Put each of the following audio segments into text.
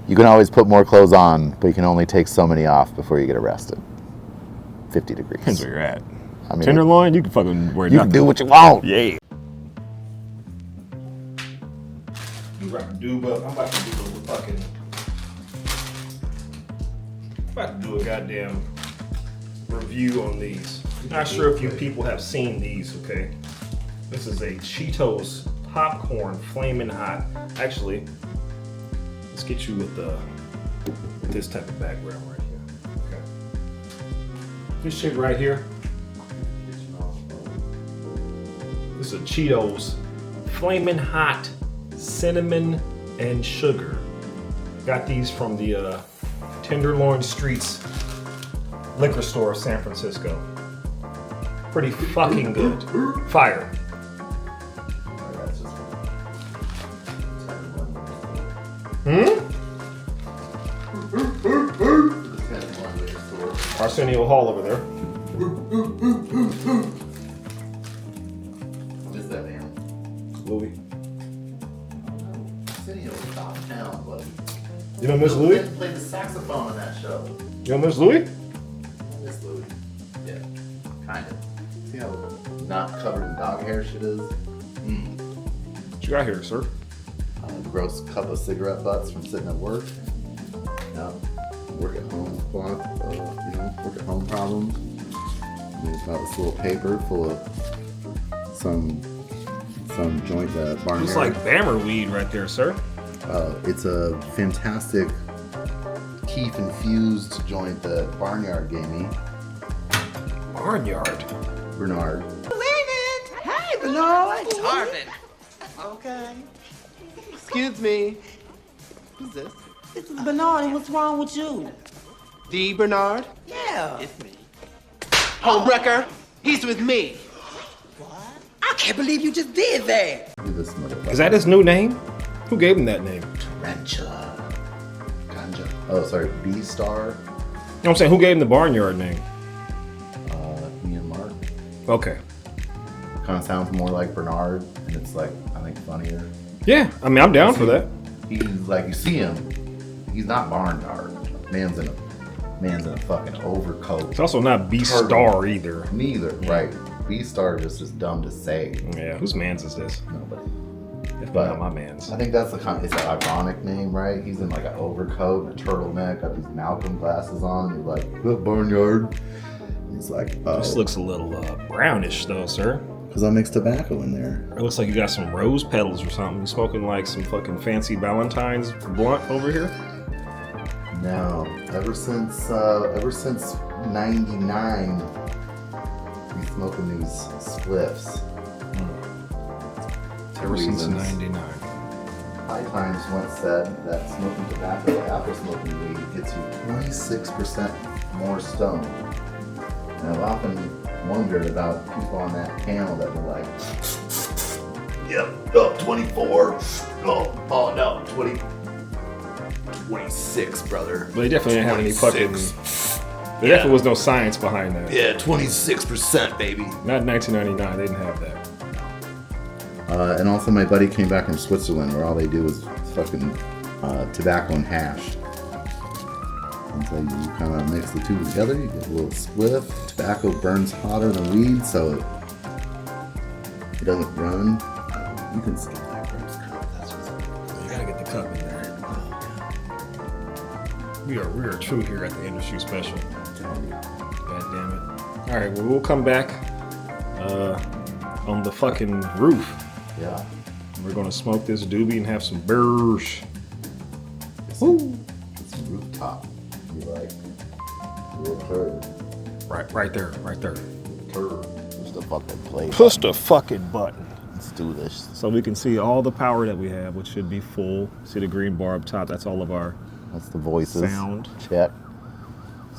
You can always put more clothes on, but you can only take so many off before you get arrested. 50 degrees. Depends where you're at. I mean, Tenderloin, you can fucking wear you nothing. can do what you want. Yeah. I'm about to do a goddamn review on these. Not sure if you people have seen these, okay? This is a Cheetos popcorn flaming hot. Actually, let's get you with this type of background right here. Okay. This shit right here. This is a Cheetos flaming hot cinnamon and sugar. Got these from the Tenderloin Streets liquor store of San Francisco. Pretty fucking good. Fire. Arsenio Hall over there. What is that, man? Louis. Arsenio's top town, buddy. You know Miss Louis? Played the saxophone on that show. You know Miss Louis? Miss Louis. Yeah, kind of. See how not covered in dog hair shit is? What you got here, sir? Gross cup of cigarette butts from sitting at work. Yeah. Work at home work at home problems. And there's about this little paper full of some joint barnyard. Looks like Bammer weed right there, sir. It's a fantastic keef infused joint that Barnyard gave me. Barnyard. Bernard. Hey, Bernard. It's Harvin. Okay. Excuse me. Who's this? This is Bernard, and what's wrong with you? D. Bernard? Yeah. It's me. Homewrecker. He's with me. What? I can't believe you just did that. Look at this motherfucker. Is that his new name? Who gave him that name? Tarantula. Ganja. Oh, sorry. B-Star. You know what I'm saying? Who gave him the Barnyard name? Me and Mark. Okay. Kind of sounds more like Bernard, and it's like, I think, funnier. Yeah, I mean, I'm down for that. He's like, you see him, he's not Barnyard. Man's in a fucking overcoat. It's also not B-Star either. Neither, right. B-Star just is dumb to say. Yeah, whose man's is this? Nobody. Definitely But not my man's. I think that's it's an ironic name, right? He's in like an overcoat and a turtleneck, got these Malcolm glasses on. You're like, the Barnyard. And he's like, oh. This looks a little brownish though, sir. Because I mixed tobacco in there. It looks like you got some rose petals or something. You smoking like some fucking fancy Valentine's blunt over here? No, ever since '99, we smoking these spliffs. Ever since Reasons. '99. High Times once said that smoking tobacco after smoking weed gets you 26% more stoned. And I've often wondered about people on that panel that were like, yep, 24. Oh no, 26, brother. But they definitely didn't have any fucking. There definitely was no science behind that. Yeah, 26%, baby. Not in 1999. They didn't have that. And also my buddy came back from Switzerland where all they do is fucking tobacco and hash. And so you kind of mix the two together, you get a little spliff. Tobacco burns hotter than weed, so it doesn't run. You can skip that gross cup. That's what's You gotta get the cup in there. We are true here at the industry special. God damn it. All right, well we'll come back on the fucking roof. Yeah. We're gonna smoke this doobie and have some beers. Woo! It's a rooftop. You like real turd. Right there. Turd. Just a fucking play. Push the fucking button. Let's do this. So we can see all the power that we have, which should be full. See the green bar up top, that's all of our That's the voices. Sound. Check.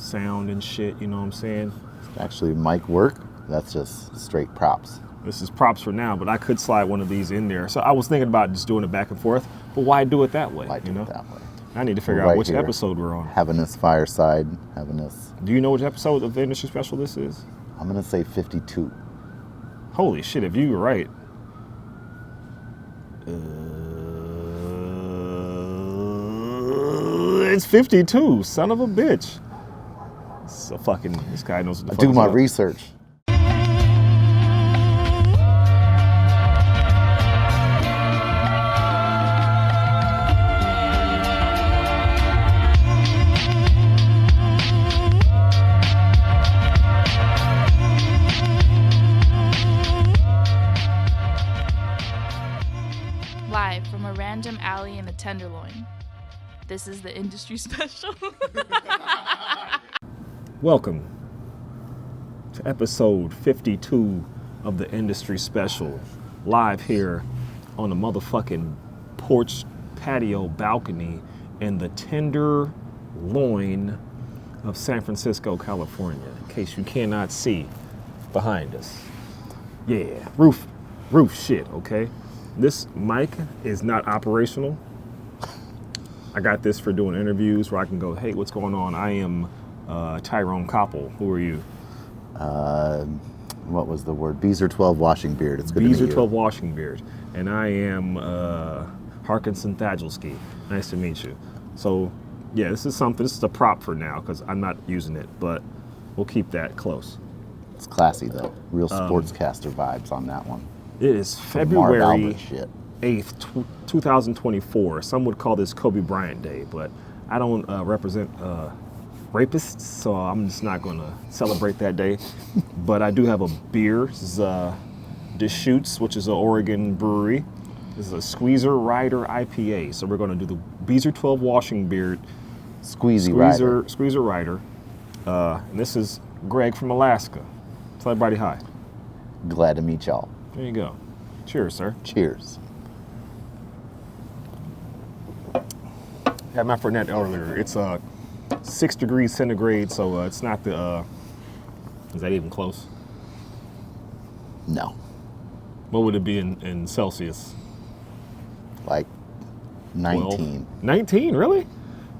sound and shit, you know what I'm saying? Actually, mic work. That's just straight props. This is props for now, but I could slide one of these in there. So I was thinking about just doing it back and forth, but why do it that way? Why do you know? it that way? I need to figure We're out right which here. episode we're on. Having this fireside, having this. Do you know which episode of the industry special this is? I'm gonna say 52. Holy shit, if you were right. It's 52. Son of a bitch. So fucking, this guy knows what the I fuck do is my up. research. Live from a random alley in the Tenderloin. This is the industry special. Welcome to episode 52 of the Industry Special, live here on the motherfucking porch, patio, balcony in the Tenderloin of San Francisco, California, in case you cannot see behind us. Yeah, roof shit, okay? This mic is not operational. I got this for doing interviews where I can go, hey, what's going on? I am Tyrone Koppel. Who are you? What was the word? Beezer 12 Washing Beard. It's good to meet Beezer you. 12 Washing Beard. And I am Harkinson Thagelski. Nice to meet you. So, yeah, this is a prop for now because I'm not using it, but we'll keep that close. It's classy though. Real sportscaster vibes on that one. It is Marv February Albert shit. 8th, 2024. Some would call this Kobe Bryant Day, but I don't represent rapists, so I'm just not going to celebrate that day. But I do have a beer. This is Deschutes, which is an Oregon brewery. This is a Squeezer Rider IPA. So we're going to do the Beezer 12 Washing Beard Squeezy Rider. Squeezer Rider. And this is Greg from Alaska. Tell everybody hi. Glad to meet y'all. There you go. Cheers, sir. Cheers. Had my Fernet earlier. It's 6 degrees centigrade, so it's not the. Is that even close? No. What would it be in Celsius? Like 19. 19, really?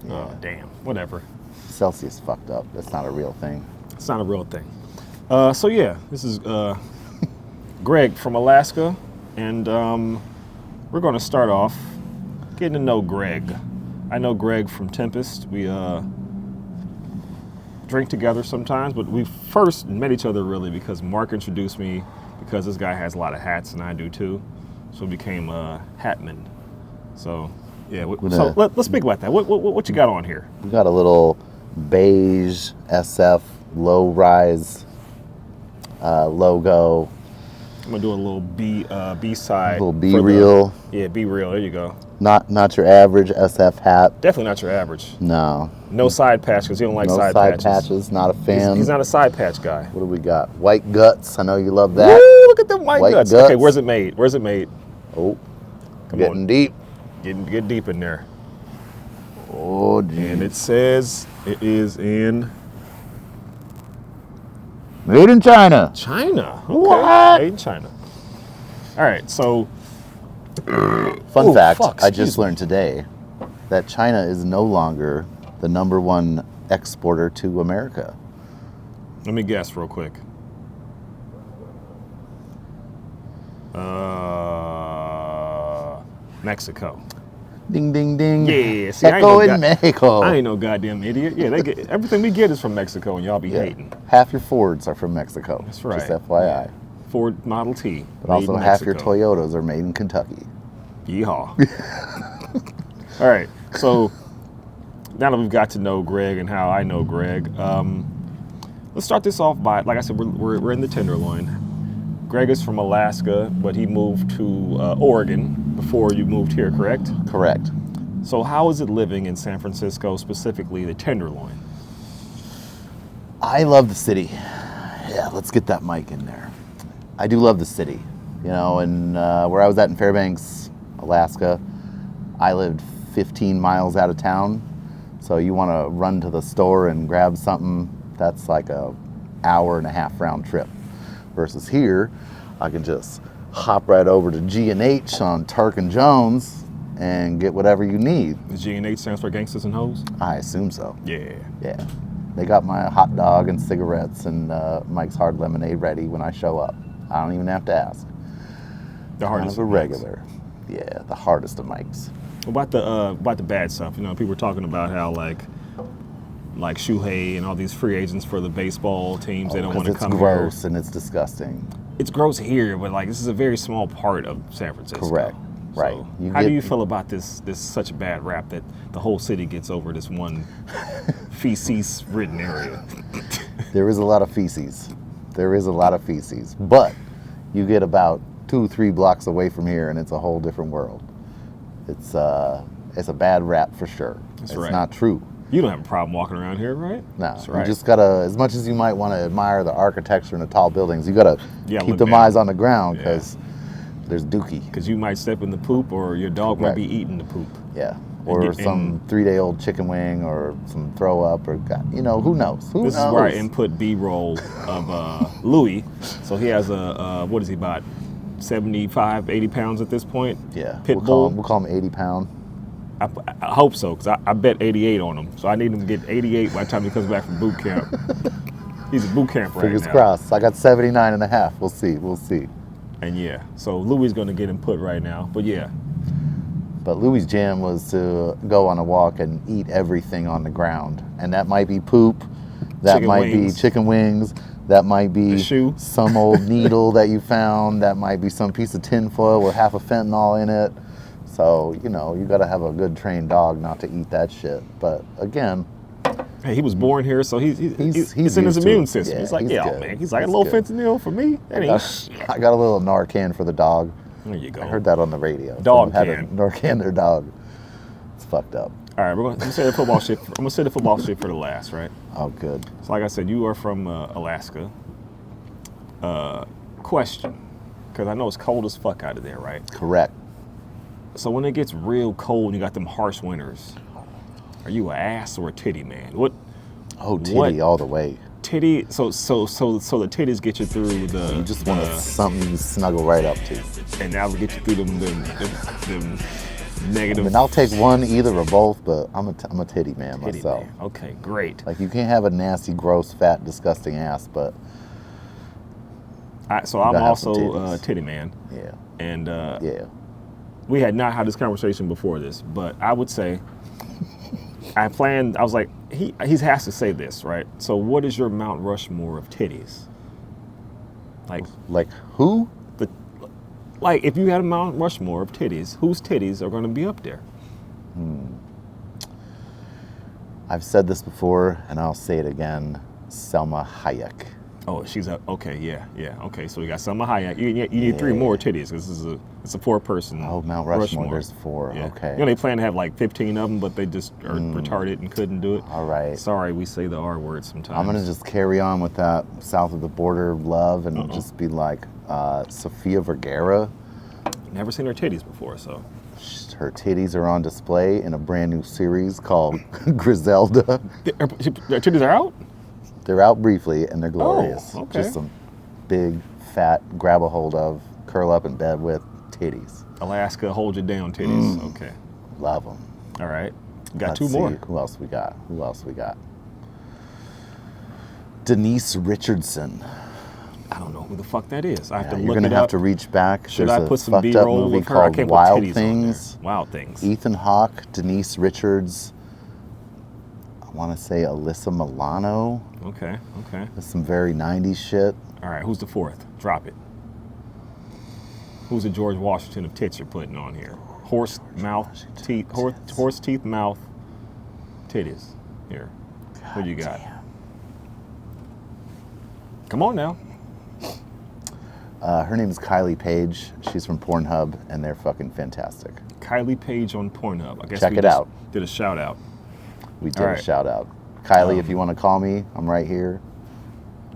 Yeah. Oh, damn. Whatever. Celsius fucked up. That's not a real thing. It's not a real thing. So yeah, this is Greg from Alaska, and we're going to start off getting to know Greg. I know Greg from Tempest. We drink together sometimes, but we first met each other really because Mark introduced me because this guy has a lot of hats and I do too. So we became hatmen. So yeah, so let's speak about that. What you got on here? We got a little beige SF low rise logo. I'm gonna do a little B side. Little B reel. Yeah, be real. There you go. Not your average SF hat. Definitely not your average. No. No side patch because you don't like No side side patches. Not a fan. He's not a side patch guy. What do we got? White guts. I know you love that. Woo, look at them white guts. guts. Okay, where's it made? Oh, Come getting on. deep. Get deep in there. Oh, geez. And it says it is in Made in China. China. Okay. What? Made in China. All right, so Fun Ooh, fact, fuck, I excuse just me. learned today that China is no longer the #1 exporter to America. let me guess real quick. Mexico. Ding, ding, ding. Yeah, see, I ain't Echo no in god- Mexico. I ain't no goddamn idiot. Yeah, they get everything we get is from Mexico, and y'all be Yeah. hating. Half your Fords are from Mexico. That's right. Just FYI. Ford Model T. But made also in half your Mexico. Toyotas are made in Kentucky. Yeehaw. All right, so now that we've got to know Greg and how I know Greg, let's start this off by, like I said, we're in the Tenderloin. Greg is from Alaska, but he moved to Oregon before you moved here, correct? Correct. So how is it living in San Francisco, specifically the Tenderloin? I love the city. Yeah, let's get that mic in there. I do love the city. You know, and where I was at in Fairbanks, Alaska, I lived 15 miles out of town. So you want to run to the store and grab something, that's like a hour and a half round trip. Versus here, I can just hop right over to G&H on Turk and Jones and get whatever you need. The G&H stands for Gangsters and Hoes? I assume so. Yeah. Yeah. They got my hot dog and cigarettes and Mike's Hard Lemonade ready when I show up. I don't even have to ask. The Kind hardest of a of Mike's. regular. Yeah, the hardest of Mike's. About the bad stuff, you know, people were talking about how like Shuhei and all these free agents for the baseball teams, they don't want to come it's here. gross and it's disgusting. It's gross here, but like this is a very small part of San Francisco. Correct. Right. So You how do get- you feel about this such a bad rap that the whole city gets over this one feces ridden area? There is a lot of feces. There is a lot of feces. But you get about 2-3 blocks away from here and it's a whole different world. It's a bad rap for sure. That's it's right. not true. You don't have a problem walking around here, right? No, That's you right. just gotta, as much as you might want to admire the architecture and the tall buildings, you gotta Yeah, keep look them down. eyes on the ground Yeah. because there's dookie. Because you might step in the poop, or your dog might Right. be eating the poop. Yeah. Or And- some 3-day-old chicken wing or some throw up or, you know, who knows? Who This knows? is where I input B-roll of Louis. So he has what is he, about 75, 80 pounds at this point? Yeah. Pit we'll bull. call him 80 pound. I hope so, because I bet 88 on him. So I need him to get 88 by the time he comes back from boot camp. He's at boot camp right Fingers now. crossed. I got 79 and a half. We'll see. We'll see. And yeah, so Louis is going to get him put right now. But yeah, But Louis' jam was to go on a walk and eat everything on the ground. And that might be poop. That Chicken might wings. be chicken wings. That might be A shoe. some old needle that you found. That might be some piece of tinfoil with half a fentanyl in it. So, you know, you got to have a good trained dog not to eat that shit. But again, hey, he was born here, so he's in his used to immune it. system. Yeah, he's like, he's yeah, good. man. He's like, He's a little good. fentanyl for me? That ain't shit. I got a little Narcan for the dog. There you go. I heard that on the radio. Dog Someone had can. a Narcan their dog. It's fucked up. All right, I'm gonna say the football shit. I'm gonna say the football shit for the last, right? Oh, good. So, like I said, you are from Alaska. Question, because I know it's cold as fuck out of there, right? Correct. So when it gets real cold and you got them harsh winters, are you a ass or a titty man? What Oh, titty What? all the way. titty? So the titties get you through the. You just want something you can snuggle right up to. and that'll get you through them I negative. mean, I'll take one, either or both, but I'm a titty man titty myself. man. Okay, great. Like, you can't have a nasty, gross, fat, disgusting ass, but So I'm gotta have some also a titties. titty man, yeah, and yeah. we had not had this conversation before this, but I would say I was like, he has to say this, right? So what is your Mount Rushmore of titties? Like, who? Like if you had a Mount Rushmore of titties, whose titties are going to be up there? I've said this before, and I'll say it again. Selma Hayek. Oh, she's up. Okay, yeah. Okay, so we got Selma Hayek. You need 3 more titties because it's a 4-person. Oh, Mount Rushmore, there's 4. Yeah. Okay. You know, they plan to have like 15 of them, but they just are retarded and couldn't do it. All right. Sorry, we say the R word sometimes. I'm gonna just carry on with that south of the border love and just be like Sofia Vergara. Never seen her titties before, so. Her titties are on display in a brand new series called Griselda. Her titties are out? They're out briefly and they're glorious. okay. Just some big, fat, grab a hold of, curl up in bed with titties. Alaska, hold you down titties. Okay. Love them. All right. Got 2 more. Who else we got? Denise Richardson. I don't know who the fuck that is. I have Yeah, to you're look gonna it have up. to reach back. Should There's I a put some fucked up B-roll movie with her? I called can't Wild put titties Things. on there. Wild Things. Ethan Hawke, Denise Richards. I want to say Alyssa Milano. Okay. There's some very 90s shit. All right, who's the 4th? Drop it. Who's the George Washington of tits you're putting on here? Horse teeth, mouth, titties. Here. What do you got? Come on now. Her name is Kylie Page. She's from Pornhub, and they're fucking fantastic. Kylie Page on Pornhub. I guess Check we it just out. Did a shout out. We did All a right. shout out. Kylie, if you want to call me, I'm right here.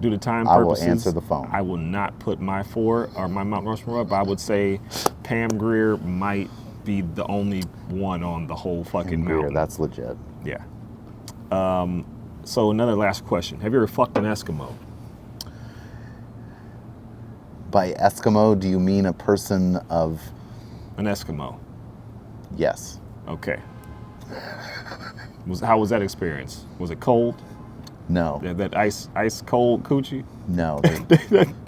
Due to time I will purposes, answer the phone. I will not put my 4 or my Mount Rushmore up. I would say Pam Grier might be the only one on the whole fucking Greer, mountain. that's legit. Yeah. So another last question. Have you ever fucked an Eskimo? By Eskimo, do you mean a person of... An Eskimo. Yes. Okay. How was that experience? Was it cold? No. That ice cold coochie? No.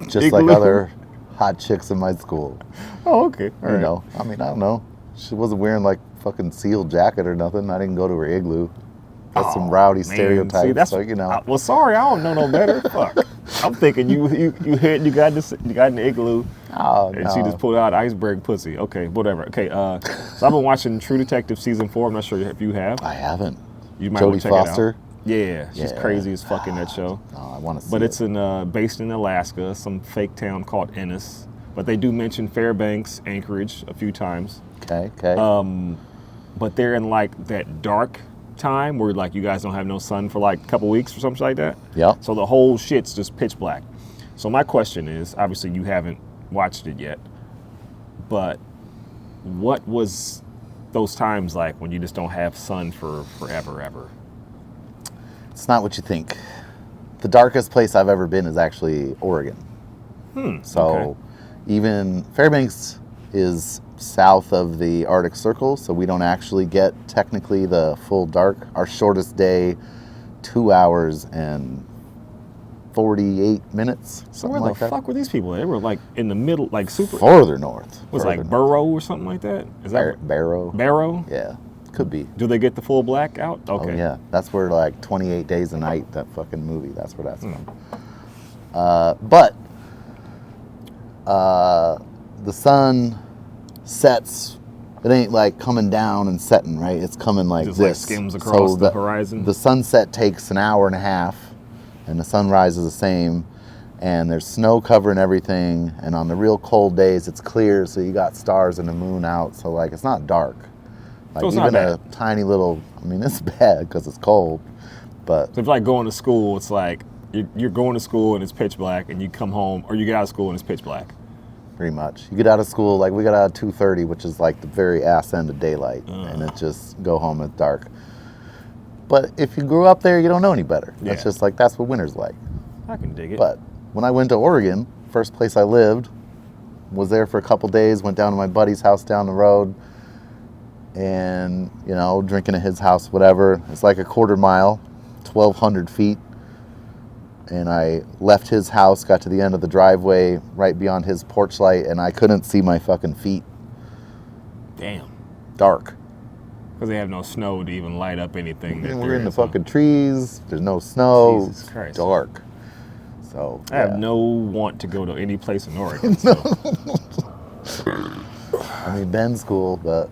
Just like Igloo? other hot chicks in my school. Oh, okay. All You right. know, I mean, I don't know. She wasn't wearing like fucking sealed jacket or nothing. I didn't go to her igloo. That's some rowdy stereotypes. See, that's so, you know. well, sorry, I don't know no better. Fuck. I'm thinking you got an igloo, Oh, and no. she just pulled out iceberg pussy. Okay, whatever. Okay, so I've been watching True Detective season 4. I'm not sure if you have. I haven't. You might Jodie want to check Foster? it out. Yeah, she's Yeah. crazy as fuck in that show. Oh, I want to see But it. it's based in Alaska, some fake town called Ennis. But they do mention Fairbanks, Anchorage a few times. Okay. But they're in like that dark time where like you guys don't have no sun for like a couple weeks or something like that. Yep. So the whole shit's just pitch black. So my question is, obviously you haven't watched it yet, but what was those times like when you just don't have sun for forever, ever? It's not what you think. The darkest place I've ever been is actually Oregon. So okay. even Fairbanks is south of the Arctic Circle, so we don't actually get technically the full dark. Our shortest day, 2 hours and 48 minutes. So Something where like the that. fuck were these people? They were like in the middle, like super. Further north. Was further like north. Burrow or something like that? Is that Barrow. Barrow? Yeah, could be. Do they get the full black out? Okay. Oh yeah, that's where like 28 Days a Night, that fucking movie. That's where that's from. But the sun sets. It ain't like coming down and setting, right? It's coming like Just like this. skims across So the horizon? The sunset takes an hour and a half, and the sunrise is the same. And there's snow covering everything. And on the real cold days, it's clear, so you got stars and the moon out. So like it's not dark. Like So it's not even a bad. tiny little. I mean, it's bad because it's cold, but So if like going to school, it's like you're going to school and it's pitch black, and you come home or you get out of school and it's pitch black. pretty much. You get out of school, like we got out at 2:30, which is like the very ass end of daylight, and it just go home at dark. But if you grew up there, you don't know any better. That's Yeah. just like, that's what winter's like. I can dig it. But when I went to Oregon, first place I lived, was there for a couple days, went down to my buddy's house down the road, and, you know, drinking at his house, whatever. It's like a quarter mile, 1,200 feet. And I left his house, got to the end of the driveway, right beyond his porch light, and I couldn't see my fucking feet. Damn. Dark. Because they have no snow to even light up anything. that And there we're in the is, huh? fucking trees. There's no snow. Jesus Christ. It's dark. So I have yeah. no want to go to any place in Oregon. So I mean, Ben's cool, but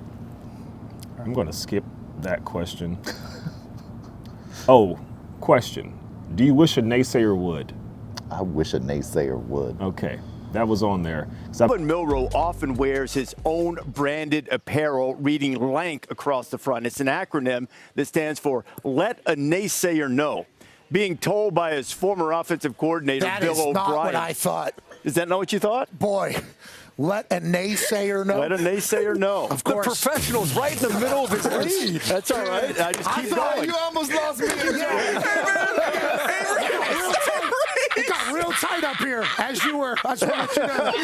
I'm going to skip that question. Oh, question. Do you wish a naysayer would? I wish a naysayer would. Okay, that was on there. 'Cause I- Robin Milrow often wears his own branded apparel reading LANK across the front. It's an acronym that stands for Let a Naysayer Know. Being told by his former offensive coordinator, That Bill is O'Brien. not what I thought. Is that not what you thought? Boy, let a naysayer know. Let a naysayer know. Of course. The professional's right in the middle of his lead. That's all right. I just keep going. You almost lost me. It got real tight up here as you were. I just want to let you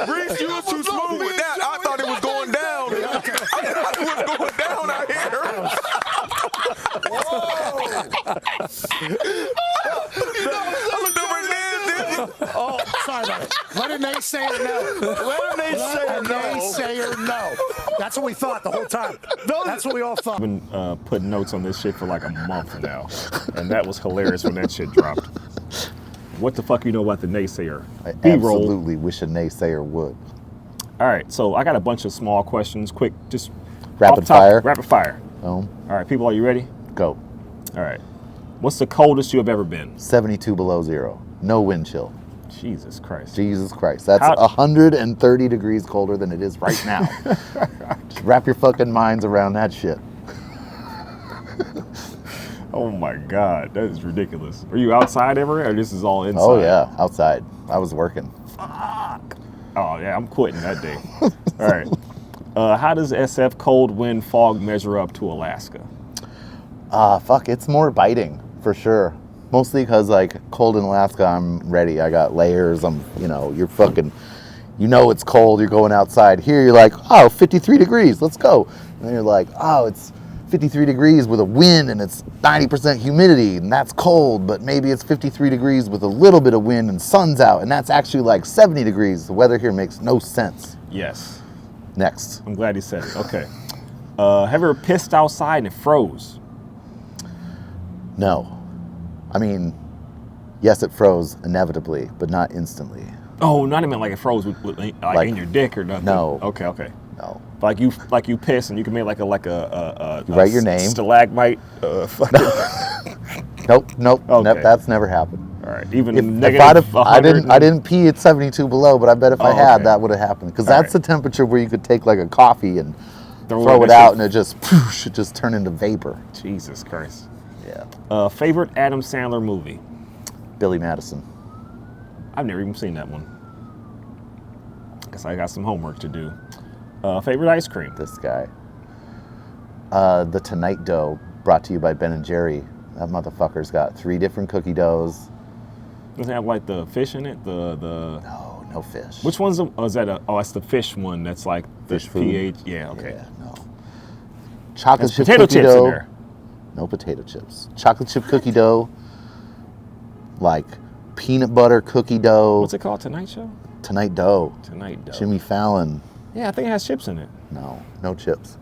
know. Reese, you were too smooth with that. I thought it was going down. I thought it was going down out here. I looked over at Dan. Oh, sorry about it. Let a naysayer know. Let a naysayer Let a know. naysayer know. That's what we thought the whole time. That's what we all thought. I've been putting notes on this shit for like a month now, and that was hilarious when that shit dropped. What the fuck you know about the naysayer? I B-roll. absolutely wish a naysayer would. All right, so I got a bunch of small questions, quick, just Rapid off the top. fire. Rapid fire. Boom. All right, people, are you ready? Go. All right. What's the coldest you have ever been? 72 below zero. No wind chill. Jesus Christ. Jesus Christ. That's How- 130 degrees colder than it is right now. Just wrap your fucking minds around that shit. Oh my God, that is ridiculous. Are you outside ever, or this is all inside? Oh yeah, outside. I was working. Oh yeah, I'm quitting that day. All right. How does SF cold wind fog measure up to Alaska? Fuck, it's more biting for sure. Mostly because like cold in Alaska, I'm ready. I got layers. You're fucking, it's cold. You're going outside. Here you're like, oh, 53 degrees. Let's go. And then you're like, oh, it's 53 degrees with a wind and it's 90% humidity and that's cold. But maybe it's 53 degrees with a little bit of wind and sun's out and that's actually like 70 degrees. The weather here makes no sense. Yes. Next. I'm glad he said it. Okay. Have you ever pissed outside and it froze? No. I mean, yes, it froze inevitably, but not instantly. Oh, not even like it froze with like in your dick or nothing. No. Okay. No. Like you piss and you can make like a You write your name. Stalagmite. Nope. Okay. That's never happened. All right. Even If negative 100. I didn't pee at 72 below, but I bet if I had, okay. that would have happened. Because All that's the temperature where you could take like a coffee and Throw throw it it out, in. and it just turned into vapor. Jesus Christ. Yeah. Favorite Adam Sandler movie? Billy Madison. I've never even seen that one. Guess I got some homework to do. Favorite ice cream? This guy. The Tonight Dough, brought to you by Ben and Jerry. That motherfucker's got 3 different cookie doughs. Does it have like the fish in it? The No fish. Which one's the? Oh, is that that's the fish one. That's like the Fish food? pH. Yeah. Okay. Yeah, no. Chocolate There's chip potato cookie chips dough. in there. No potato chips. Chocolate chip cookie dough. Like peanut butter cookie dough. What's it called? Tonight Show? Tonight Dough. Tonight Dough. Jimmy Fallon. Yeah, I think it has chips in it. No chips.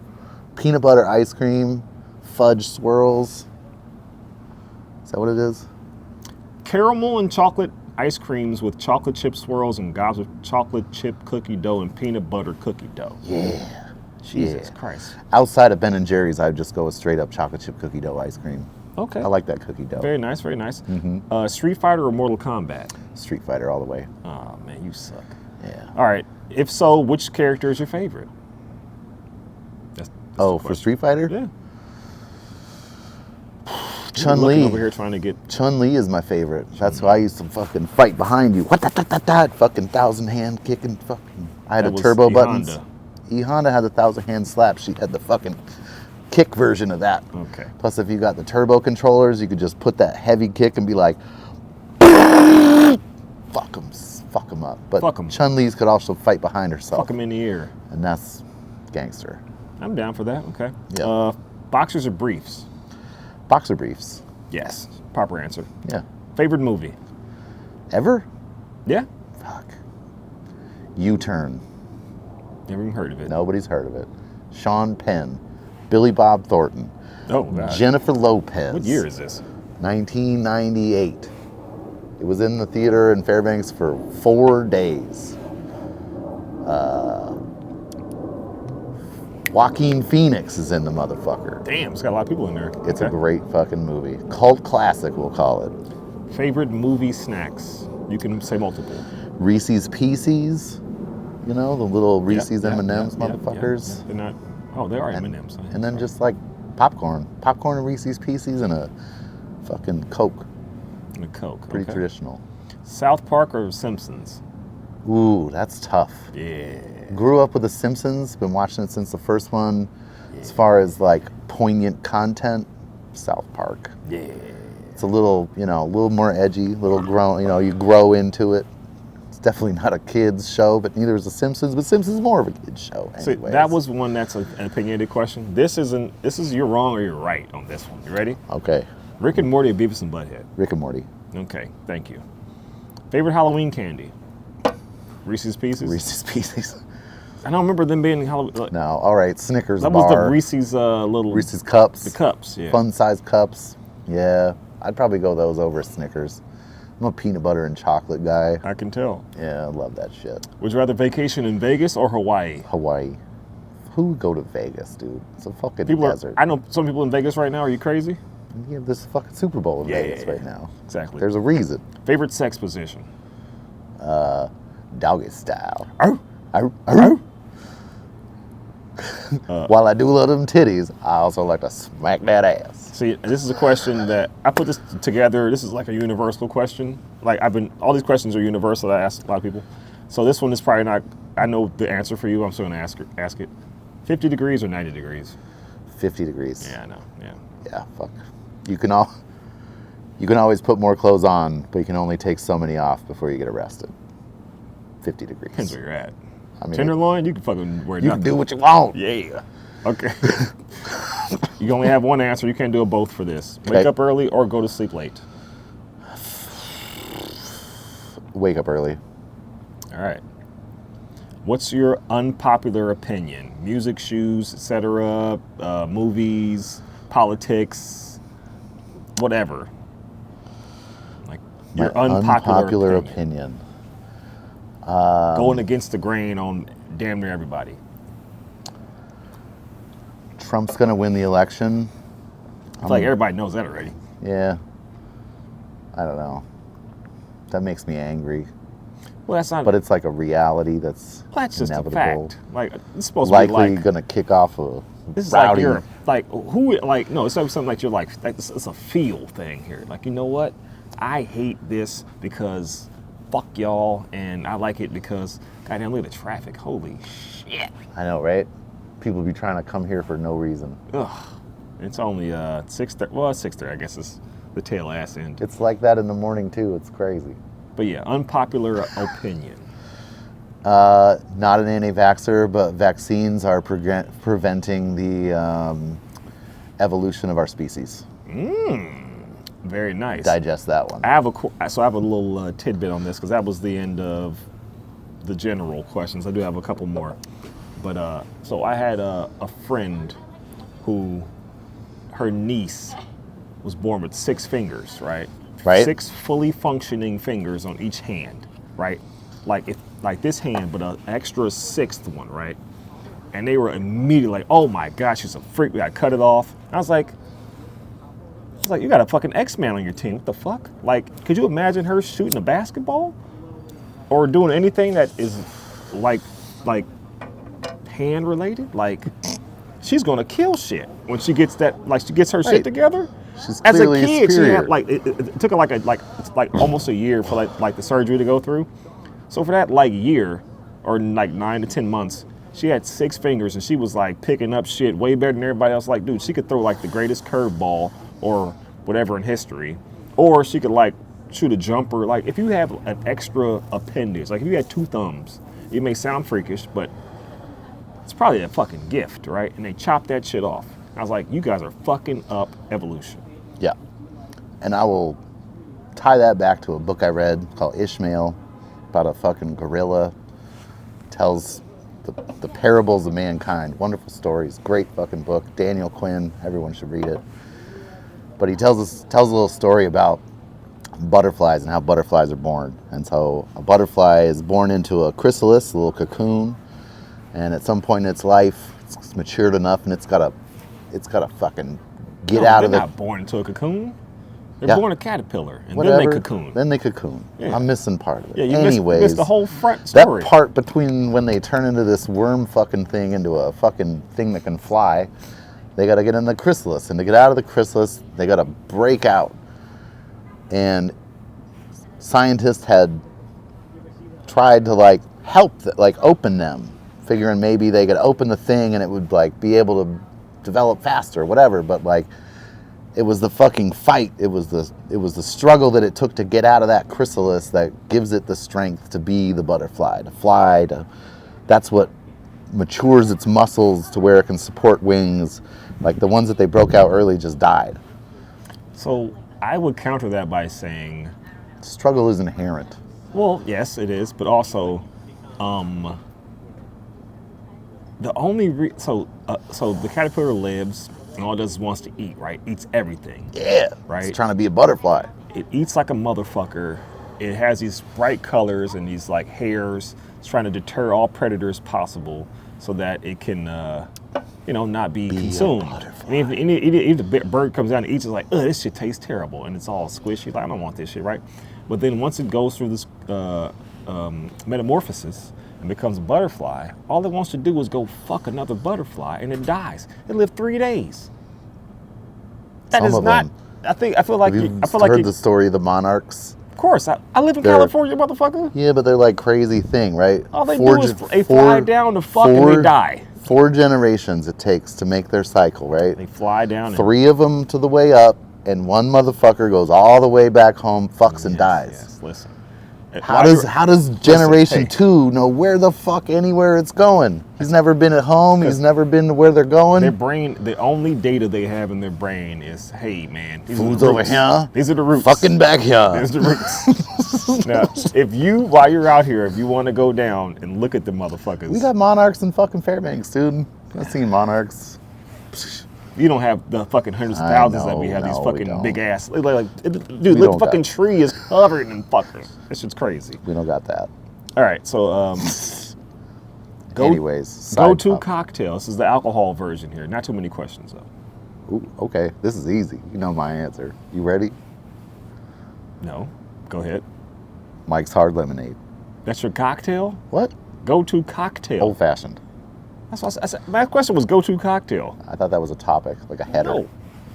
Peanut butter ice cream. Fudge swirls. Is that what it is? Caramel and chocolate ice creams with chocolate chip swirls and gobs of chocolate chip cookie dough and peanut butter cookie dough. Yeah. Jesus Yeah. Christ. Outside of Ben and Jerry's, I would just go with straight up chocolate chip cookie dough ice cream. Okay. I like that cookie dough. Very nice, very nice. Street Fighter or Mortal Kombat? Street Fighter all the way. Oh man, you suck. Yeah. All right. If so, which character is your favorite? That's Oh, the for question. Street Fighter? Yeah. Chun-Li. Over here trying to get. Chun-Li is my favorite. That's who I used to fucking fight behind you. What that? Fucking 1,000-hand kicking fucking. I had That a was turbo E buttons. Honda. E Honda had the 1,000-hand slap. She had the fucking kick version of that. Okay. Plus, if you got the turbo controllers, you could just put that heavy kick and be like, fuck them up. But Fuck 'em. Chun-Li's could also fight behind herself. Fuck him in the ear. And that's gangster. I'm down for that. Okay. Yeah. Boxers or briefs? Boxer briefs. Yes. Proper answer. Yeah. Favorite movie? Ever? Yeah. Fuck. U-Turn. Never even heard of it. Nobody's heard of it. Sean Penn. Billy Bob Thornton. Oh God. Jennifer Lopez. What year is this? 1998. It was in the theater in Fairbanks for 4 days. Joaquin Phoenix is in the motherfucker. Damn, it's got a lot of people in there. It's a Okay. great fucking movie. Cult classic, we'll call it. Favorite movie snacks? You can say multiple. Reese's Pieces. You know, the little Reese's Yeah, M&Ms yeah, motherfuckers. yeah. They're not. Oh, they are M&Ms. And then just like popcorn. Popcorn and Reese's Pieces and a fucking Coke. And a Coke. Pretty okay. traditional. South Park or Simpsons? Ooh, that's tough. Yeah. Grew up with The Simpsons, been watching it since the first one. As far as like poignant content, South Park. Yeah. It's a little, a little more edgy, little grown, you grow into it. It's definitely not a kid's show, but neither is The Simpsons, but Simpsons is more of a kid's show. See, anyways. that was one that's an opinionated question. This is you're wrong or you're right on this one. You ready? Okay. Rick and Morty or Beavis and Butthead? Rick and Morty. Okay, thank you. Favorite Halloween candy? Reese's Pieces? Reese's Pieces. I don't remember them being Halloween. No, all right. Snickers That bar. was the Reese's little... Reese's Cups. The cups, yeah. Fun-sized cups. Yeah, I'd probably go those over Snickers. I'm a peanut butter and chocolate guy. I can tell. Yeah, I love that shit. Would you rather vacation in Vegas or Hawaii? Hawaii. Who would go to Vegas, dude? It's a fucking People desert. I know some people in Vegas right now. Are you crazy? Yeah, there's a fucking Super Bowl in Vegas Yeah. right now. Exactly. There's a reason. Favorite sex position? Doggy style. Oh. Arr, arr. While I do love them titties, I also like to smack that ass. See, this is a question that I put this together. This is like a universal question. Like all these questions are universal. I ask a lot of people. So this one is probably not. I know the answer for you. I'm still gonna ask it. 50 degrees or 90 degrees? 50 degrees. Yeah, I know. Yeah. Yeah, fuck. You can always put more clothes on, but you can only take so many off before you get arrested. 50 degrees. Depends where you're at. I mean, Tenderloin, you can fucking wear you nothing. can do what you want. Yeah. Okay. You only have one answer. You can't do both for this. Wake Okay. up early or go to sleep late. Wake up early. All right. What's your unpopular opinion? Music, shoes, etc., movies, politics, whatever. Like My your unpopular opinion. Going against the grain on damn near everybody. Trump's gonna win the election. I feel like everybody knows that already. Yeah. I don't know. That makes me angry. Well, that's not. But it's like a reality that's That's just a inevitable. fact. Like it's supposed Likely to be like gonna kick off a this is like rowdy. you're like who like no it's something like you're like it's a feel thing here. Like you know what? I hate this because fuck y'all, and I like it because goddamn look at the traffic. Holy shit! I know, right? People be trying to come here for no reason. Ugh. It's only 6:30. Well, it's 6:30. I guess it's the tail ass end. It's like that in the morning too. It's crazy. But yeah, unpopular opinion. Not an anti-vaxxer, but vaccines are preventing the evolution of our species. Very nice. Digest that one. I have a little tidbit on this because that was the end of the general questions. I do have a couple more, but so I had a friend who her niece was born with 6 fingers, right? Right. 6 fully functioning fingers on each hand, right? Like this hand, but an extra 6th one, right? And they were immediately like, "Oh my gosh, she's a freak. We gotta cut it off." I was like, you got a fucking X-Man on your team. What the fuck? Like, could you imagine her shooting a basketball or doing anything that is like hand related? Like, she's gonna kill shit when she gets that. Like, she gets her shit together. She's As a clearly kid, she superior. had like it took her like almost a year for like the surgery to go through. So for that like year or like 9 to 10 months, she had 6 fingers and she was like picking up shit way better than everybody else. Like, dude, she could throw like the greatest curveball or whatever in history, or she could like shoot a jumper. Like, if you have an extra appendage, like if you had 2 thumbs, it may sound freakish, but it's probably a fucking gift, right? And they chopped that shit off. I was like, you guys are fucking up evolution. Yeah. And I will tie that back to a book I read called Ishmael, about a fucking gorilla. Tells the parables of mankind. Wonderful stories. Great fucking book. Daniel Quinn. Everyone should read it. But he tells a little story about butterflies and how butterflies are born. And so a butterfly is born into a chrysalis, a little cocoon, and at some point in its life, it's matured enough, and it's got to fucking get out of They're the. not born into a cocoon. They're Yeah. born a caterpillar, and Whatever. then they cocoon. Then they cocoon. Yeah. I'm missing part of it. Yeah, you Anyways, missed the whole front that story. part between when they turn into this worm fucking thing into a fucking thing that can fly, they got to get in the chrysalis, and to get out of the chrysalis, they got to break out. And scientists had tried to like help, like open them, figuring maybe they could open the thing and it would like be able to develop faster, whatever. But like, it was the fucking fight. It was the struggle that it took to get out of that chrysalis that gives it the strength to be the butterfly, to fly. That's what matures its muscles to where it can support wings. Like the ones that they broke out early just died. So I would counter that by saying, Struggle is inherent. well, yes, it is, but also, the only so the caterpillar lives and all it does is wants to eat, right? Eats everything. Yeah. Right. It's trying to be a butterfly. It eats like a motherfucker. It has these bright colors and these like hairs. It's trying to deter all predators possible so that it can, not be consumed. I mean, if the bird comes down and eats, it's like, ugh, this shit tastes terrible, and it's all squishy. Like, I don't want this shit, right? But then once it goes through this metamorphosis and becomes a butterfly, all it wants to do is go fuck another butterfly, and it dies. It lived 3 days. That Some is of not. them. I feel like Have you, you I feel like heard you, the story of the monarchs? Of course, I live in They're- California, motherfucker. Yeah, but they're like crazy thing, right? All they do is they fly down to fuck and they die. 4 generations it takes to make their cycle, right? They fly down. And, 3 of them to the way up, and 1 motherfucker goes all the way back home, fucks and dies. Yes, listen. How does generation hey. 2 know where the fuck anywhere it's going? He's never been at home. He's never been to where they're going. Their brain, the only data they have in their brain is, hey man, these Food's are the over roots. here. These are the roots. Fucking back here. There's the roots. Now, while you're out here, if you want to go down and look at the motherfuckers, We got monarchs in fucking Fairbanks, dude. I've seen monarchs. you don't have the fucking hundreds of I thousands that we know, have. These no, we fucking don't. big ass, dude. Look, don't fucking got- tree is covered in fuckers. That shit's crazy. We don't got that. All right, so Anyways, go side to top. cocktail. This is the alcohol version here. Not too many questions though. Ooh, okay, this is easy. You know my answer. You ready? No, go ahead. Mike's Hard Lemonade. That's your cocktail. What? Go to cocktail. Old fashioned. That's what I said. My question was go to cocktail. I thought that was a topic, like a header. No.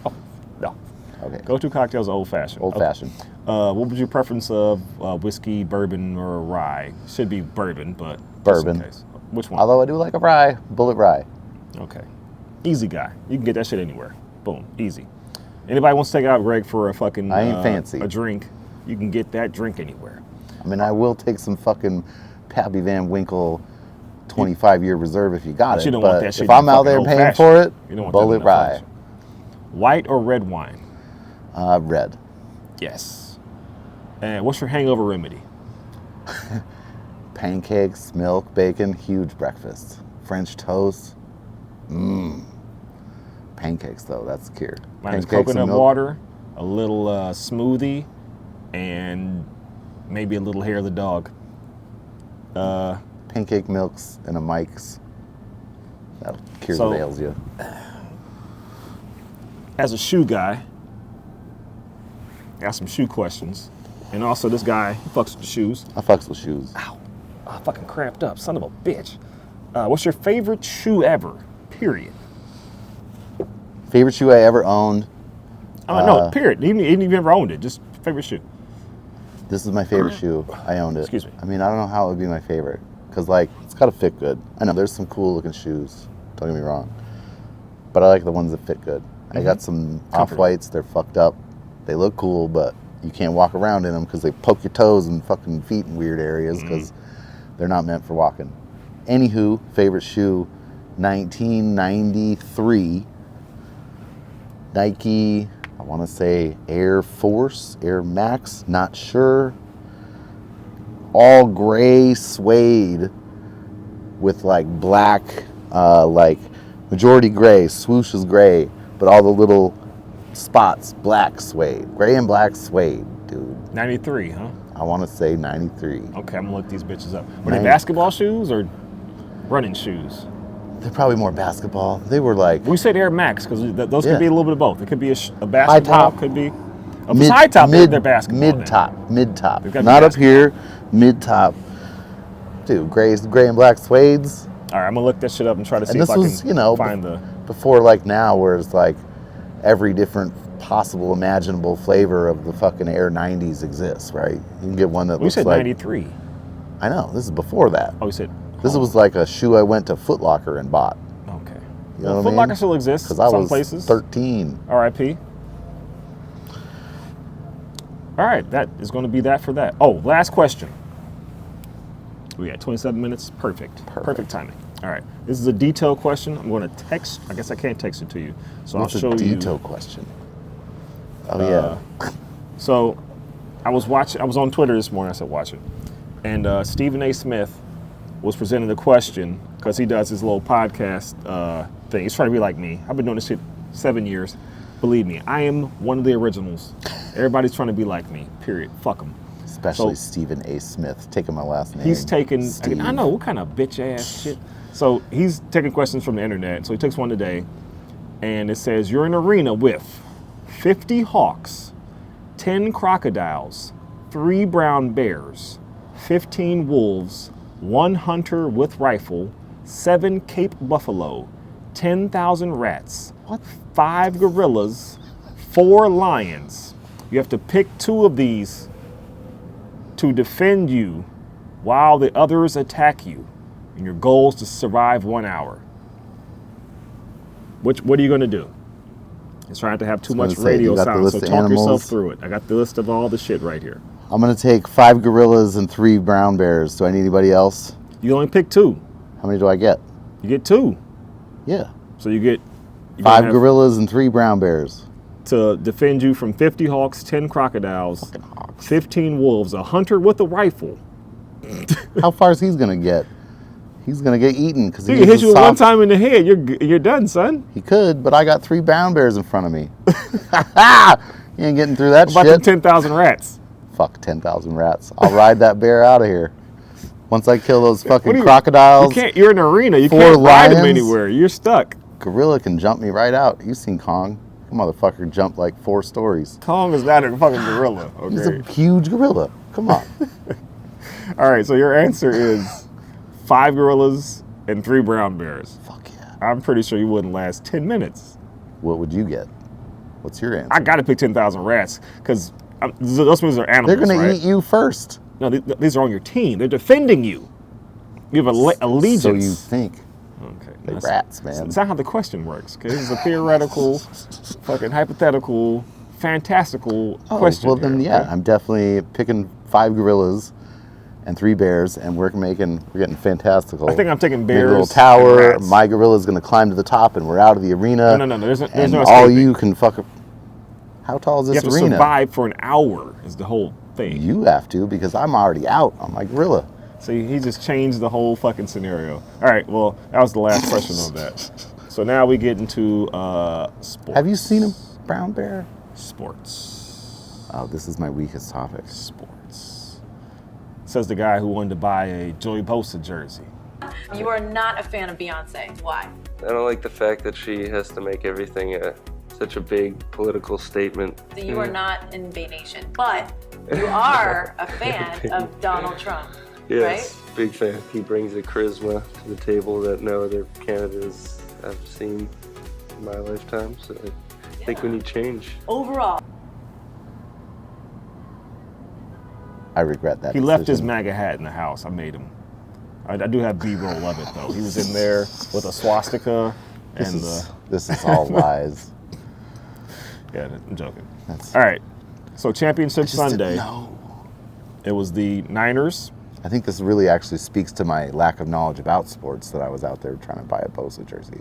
Oh, no. Okay. Go to cocktails old fashioned. Old fashioned. What was your preference of whiskey, bourbon, or rye? Should be bourbon, but Bourbon. Just in case. Which one? Although I do like a rye, bullet rye. Okay. Easy guy. You can get that shit anywhere. Boom. Easy. Anybody wants to take out Greg for a fucking I ain't fancy. a drink? You can get that drink anywhere. I mean, I will take some fucking Pappy Van Winkle 25-year reserve if you got But it. you don't but want that shit if in I'm out fucking there paying old-fashioned. for it, You don't want that in bullet the rye. flash. White or red wine? Red. Yes. And what's your hangover remedy? Pancakes, milk, bacon, huge breakfast. French toast. Pancakes, though, that's the cure. Mine is Pancakes and coconut milk. water, a little smoothie, and maybe a little hair of the dog. Pancake milks and a Mike's. That'll cure So- the ails you. As a shoe guy, got some shoe questions. And also this guy, he fucks with the shoes. I fucks with shoes. I fucking cramped up, son of a bitch. What's your favorite shoe ever? Period. Favorite shoe I ever owned. No, period. Even if you ever owned it, just favorite shoe. This is my favorite shoe. I owned it. Excuse me. I mean, I don't know how it would be my favorite. Because, like, it's got to fit good. I know there's some cool looking shoes. Don't get me wrong. But I like the ones that fit good. I got some Off-Whites. They're fucked up. They look cool, but you can't walk around in them because they poke your toes and fucking feet in weird areas because they're not meant for walking. Anywho, favorite shoe, 1993. Nike, I want to say Air Force, Air Max, not sure. All gray suede with like black, like majority gray, swoosh is gray, but all the little spots, black suede. Gray and black suede, dude. 93, huh? I want to say 93. Okay, I'm gonna look these bitches up. Were they Nin- basketball shoes or running shoes? They're probably more basketball. They were like We said Air Max because those Yeah. could be a little bit of both. It could be a basketball, top. could be a high top. They're basketball. Mid then. top, mid top. They've gotta be Not up basketball. here, mid top. Dude, gray and black suedes. All right, I'm gonna look that shit up and try to see And if this I was, can you know, find the. before like now, where it's like every different possible imaginable flavor of the fucking Air 90s exists, right? You can get one that We looks said like 93. I know, this is before that. Oh, we said. This was like a shoe I went to Foot Locker and bought. Okay. You know what I Foot mean? Locker still exists Because I some was places. 13. R.I.P. All right, that is going to be that for that. Oh, last question. We got 27 minutes. Perfect. Perfect timing. All right. This is a detailed question. I'm going to text. I guess I can't text it to you. So What's I'll show a you. detail question? Oh yeah. So I was on Twitter this morning. I said watch it. And Stephen A. Smith was presenting the question because he does his little podcast thing. He's trying to be like me. I've been doing this shit 7 years. Believe me, I am one of the originals. Everybody's trying to be like me. Period. Fuck them. Especially So- Stephen A. Smith, taking my last name. He's taken. Steve. I know what kind of bitch ass shit. So he's taking questions from the internet. So he takes one today, and it says you're in an arena with 50 hawks, 10 crocodiles, 3 brown bears, 15 wolves, 1 hunter with rifle, 7 Cape buffalo, 10,000 rats, 5 gorillas, 4 lions. You have to pick 2 of these to defend you while the others attack you. And your goal is to survive 1 hour. What are you going to do? It's trying to have too much gonna say, radio you got the sound, list so of talk yourself animals? through it. I got the list of all the shit right here. I'm gonna take 5 gorillas and 3 brown bears. Do I need anybody else? You only pick 2. How many do I get? You get 2. Yeah. So you get 5 gorillas and 3 brown bears. to defend you from 50 hawks, 10 crocodiles, 15 wolves, a hunter with a rifle. How far is he gonna get? He's gonna get eaten because He can hit you one time in the head. You're done, son. He could, but I got 3 brown bears in front of me. You ain't getting through that What about shit. them 10,000 rats? Fuck 10,000 rats. I'll ride that bear out of here. Once I kill those What fucking do you- crocodiles, You can't. You're in an arena. You 4 can't ride them lions. anywhere. You're stuck. gorilla can jump me right out. You seen Kong? That motherfucker jumped like 4 stories. Kong is not a fucking gorilla. He's Okay. a huge gorilla. Come on. All right. So your answer is 5 gorillas and 3 brown bears. Fuck yeah. I'm pretty sure you wouldn't last 10 minutes. What would you get? What's your answer? I got to pick 10,000 rats because those ones are animals. They're gonna right? eat you first. No, these are on your team. They're defending you. You have allegiance. So you think. Okay. They that's- rats, man. That's not how the question works. Okay, this is a theoretical, fucking hypothetical, fantastical question. Well, then, here, yeah, okay? I'm definitely picking 5 gorillas and 3 bears, and we're getting fantastical. I think I'm taking Big little bears. tower. and rats. My gorilla's gonna climb to the top, and we're out of the arena. No. There's and no all escaping. you can fuck. How tall is You this have to arena? survive for an hour. Is the whole thing. You have to, because I'm already out on my gorilla. See, he just changed the whole fucking scenario. All right, well, that was the last question of that. So now we get into sports. Have you seen a brown bear? Sports. Oh, this is my weakest topic. Sports. Says the guy who wanted to buy a Joey Bosa jersey. You are not a fan of Beyonce. Why? I don't like the fact that she has to make everything such a big political statement. So you are not in Bay Nation, but you are a fan of Donald Trump, Yes, right? big fan. He brings a charisma to the table that no other candidates I've seen in my lifetime. So I think we need change. Overall, I regret that. He left his decision. MAGA hat in the house. I made him. I do have B-roll of it though. He was in there with a swastika This and this is all lies. yeah, I'm joking. That's- All right. So championship Just didn't Sunday. know. It was the Niners. I think this really actually speaks to my lack of knowledge about sports that I was out there trying to buy a Bosa jersey.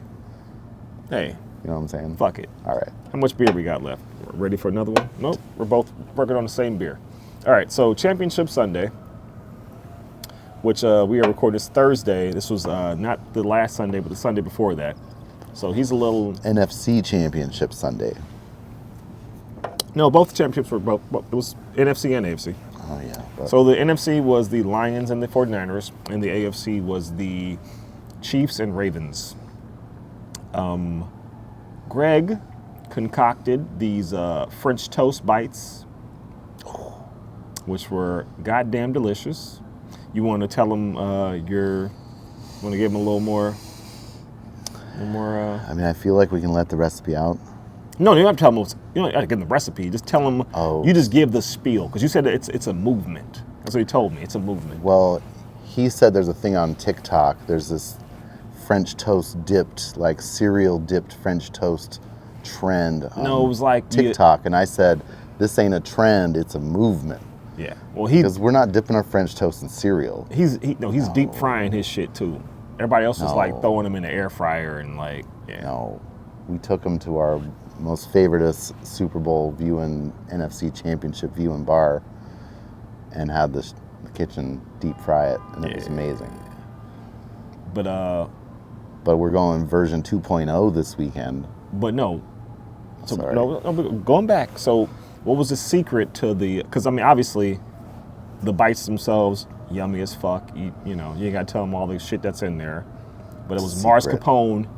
Hey, You know what I'm saying? fuck it. All right. How much beer we got left? Ready for another one? Nope. We're both working on the same beer. All right. So championship Sunday, which we are recording this Thursday. This was not the last Sunday, but the Sunday before that. So he's a little. NFC Championship Sunday. No, both championships were both. It was NFC and AFC. Oh yeah. But So the NFC was the Lions and the 49ers, and the AFC was the Chiefs and Ravens. Greg concocted these French toast bites, which were goddamn delicious. You want to tell them want to give them a little more. I mean, I feel like we can let the recipe out. No, you don't have to tell them. You don't have to give them the recipe. Just tell them. Oh. You just give the spiel because you said that it's a movement. That's what he told me. It's a movement. Well, he said there's a thing on TikTok. There's this French toast dipped, like cereal dipped French toast trend on No, it was like TikTok. And I said, this ain't a trend, it's a movement. Yeah. Well, he Because we're not dipping our French toast in cereal. he's deep frying his shit too. Everybody else is like No. throwing them in the air fryer and like yeah. No, we took them to our most favoriteest Super Bowl viewing, NFC Championship viewing bar, and had the kitchen deep fry it, and it was amazing. But But we're going version 2.0 this weekend. no. So Sorry. no, going back. So what was the secret to the? Because I mean, obviously, the bites themselves yummy as fuck. You know, you ain't gotta tell them all the shit that's in there. But it was Secret. mascarpone Some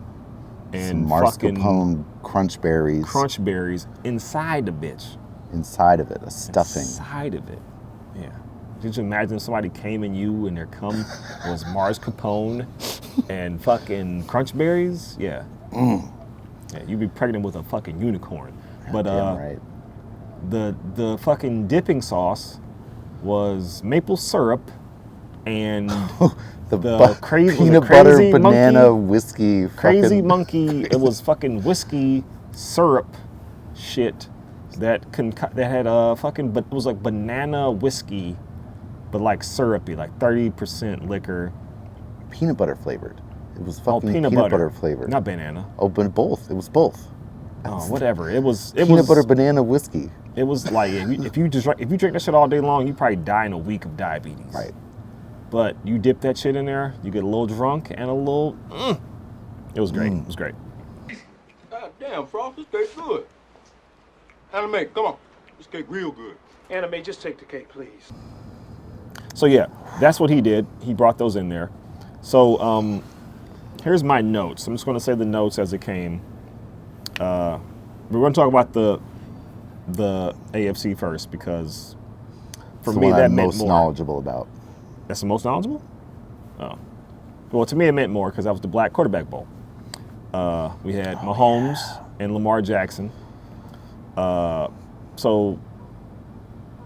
and fucking mascarpone crunch berries crunch berries inside the bitch. inside of it, a stuffing. Inside of it. Yeah. Did you imagine somebody came in you and their cum was mascarpone and fucking crunch berries? Yeah. Yeah, you'd be pregnant with a fucking unicorn. But Damn right. the fucking dipping sauce was maple syrup and the crazy peanut butter banana whiskey. crazy fucking- monkey. It was fucking whiskey syrup shit that had fucking, but it was like banana whiskey, but like syrupy, like 30% liquor. peanut butter flavored. It was fucking Peanut peanut butter flavored. not banana. Oh, but both. It was both. whatever. It was Peanut butter banana whiskey. It was like if you drink that shit all day long, you probably die in a week of diabetes. Right. But you dip that shit in there, you get a little drunk and a little. It was great. It was great. God damn, Frost, this tastes good. Anime, come on. This cake real good. Anime, just take the cake, please. So yeah, that's what he did. He brought those in there. So here's my notes. I'm just going to say the notes as it came. We're going to talk about the AFC first because for me that meant most more. knowledgeable about. That's the most knowledgeable? Oh. Well, to me it meant more because that was the Black Quarterback Bowl. We had Mahomes and Lamar Jackson. So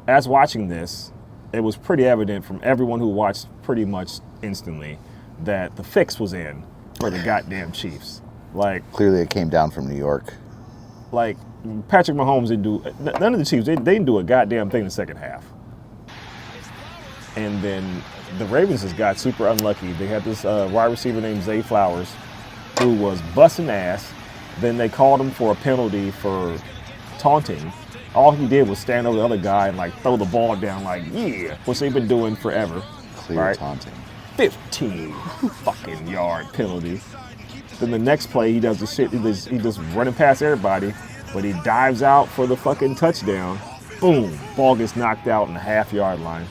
as watching this, it was pretty evident from everyone who watched pretty much instantly that the fix was in for the goddamn Chiefs. Like Clearly it came down from New York. Like Patrick Mahomes didn't do none of the Chiefs. They didn't do a goddamn thing in the second half. And then the Ravens just got super unlucky. They had this wide receiver named Zay Flowers who was busting ass. Then they called him for a penalty for taunting. All he did was stand over the other guy and like throw the ball down like, yeah, which they've been doing forever. Clear taunting. 15 fucking yard penalty. Then the next play he does the shit, he just running past everybody, but he dives out for the fucking touchdown. Boom, ball gets knocked out in the half-yard line.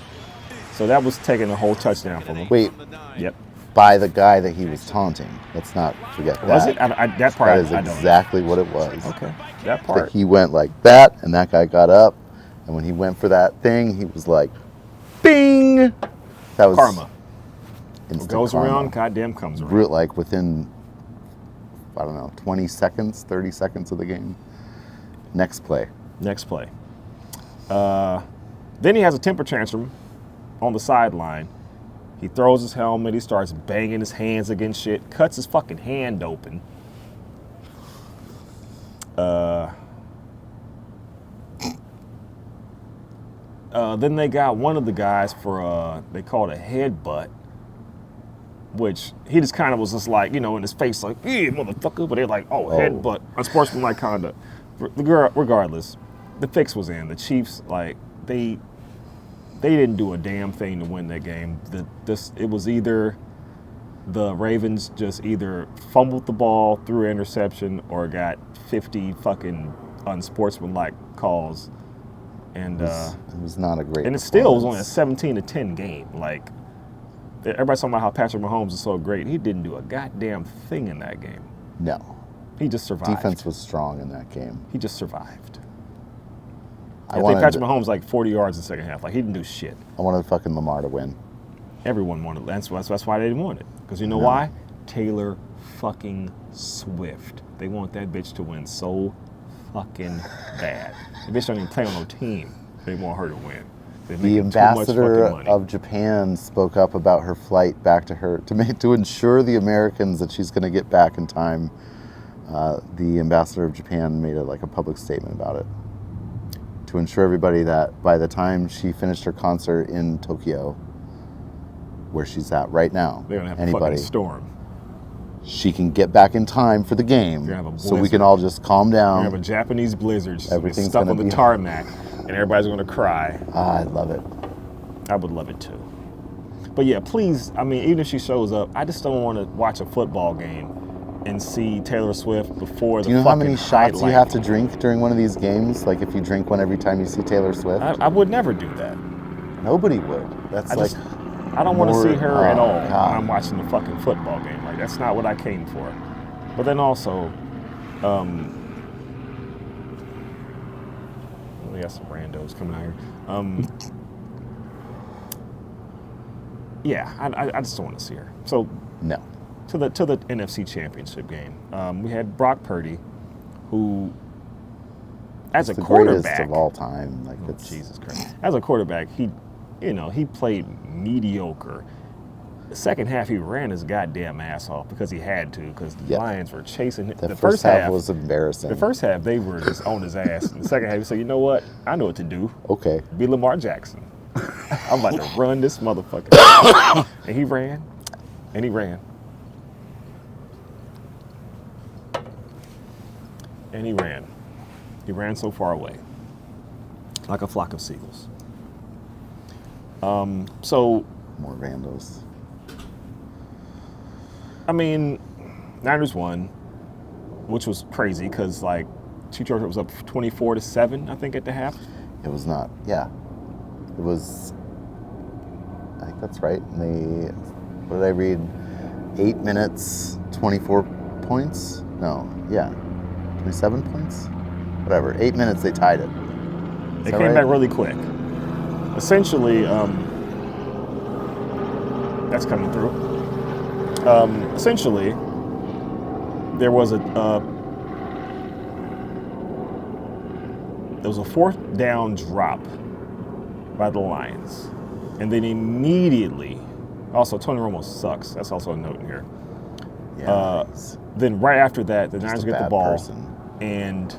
So that was taking the whole touchdown from him. Wait. Yep. By the guy that he was taunting. Let's not forget that. Was it? That part That is I don't know. exactly what it was. Okay. That That part. he went like that, and that guy got up, and when he went for that thing, he was like, "Bing!" That was Karma. What instant goes karma. around, goddamn comes around. Real, like within, I don't know, 20 seconds, 30 seconds of the game. Next play. Next play. Then he has a temper tantrum on the sideline. He throws his helmet. He starts banging his hands against shit. Cuts his fucking hand open. Then they got one of the guys for, they called a headbutt, which he just kind of was just like, in his face like, yeah, motherfucker. But they're like, oh, headbutt, unsportsmanlike conduct. Regardless, the fix was in. The Chiefs, like, they didn't do a damn thing to win that game. It was either the Ravens just either fumbled the ball, threw an interception, or got 50 fucking unsportsmanlike calls. And It was not a great and it still was only a performance. 17-10 game. Like, everybody's talking about how Patrick Mahomes is so great. He didn't do a goddamn thing in that game. No. He just survived. Defense was strong in that game. He just survived. I I think wanted Patrick Mahomes like 40 yards in the second half. Like, he didn't do shit. I wanted fucking Lamar to win. Everyone wanted. That's why they didn't want it. Because you know No. why? Taylor fucking Swift. They want that bitch to win so fucking bad. The bitch don't even play on no team. They want her to win. They're The making too much ambassador fucking money. of Japan spoke up about her flight back to her to ensure the Americans that she's going to get back in time. The ambassador of Japan made a public statement about it to ensure everybody that by the time she finished her concert in Tokyo, where she's at right now, They're gonna have a anybody, fucking storm. she can get back in time for the game, You're gonna have a so we blizzard. can all just calm We down. have a Japanese blizzard. Just Everything's stuck gonna on the be- tarmac, and everybody's gonna cry. I love it. I would love it too. But yeah, please, even if she shows up, I just don't want to watch a football game and see Taylor Swift before the Do you know how many fucking shots you highlight. have to drink during one of these games? Like if you drink one every time you see Taylor Swift? I would never do that. Nobody would. That's I don't want to more- see her at oh, all God. when I'm watching the fucking football game. Like, that's not what I came for. But then also, we got some randos coming out here. Yeah, I just don't want to see her. So no. To the NFC Championship game, we had Brock Purdy, who, as It's a the quarterback, greatest of all time. Like it's Jesus Christ. As a quarterback, he played mediocre. The second half, he ran his goddamn ass off because he had to, because the Lions were chasing him. The first half was embarrassing. The first half, they were just on his ass. And the second half, he said, you know what? I know what to do. Okay. Be Lamar Jackson. I'm about to run this motherfucker. And he ran. And he ran. and he ran. He ran so far away, like a flock of seagulls. So More randos. I mean, Niners won, which was crazy because like Georgia was up 24-7, I think, at the half. It was not. Yeah. It was. I think that's right. And they. What did I read? 8 minutes, 24 points? No. Yeah. 27 points? Whatever. 8 minutes, they tied it. They came back really quick. Essentially, that's coming through. Essentially, there was a fourth down drop by the Lions, and then immediately, also Tony Romo sucks. That's also a note in here. Yeah. Then right after that, the Niners get the ball, person. and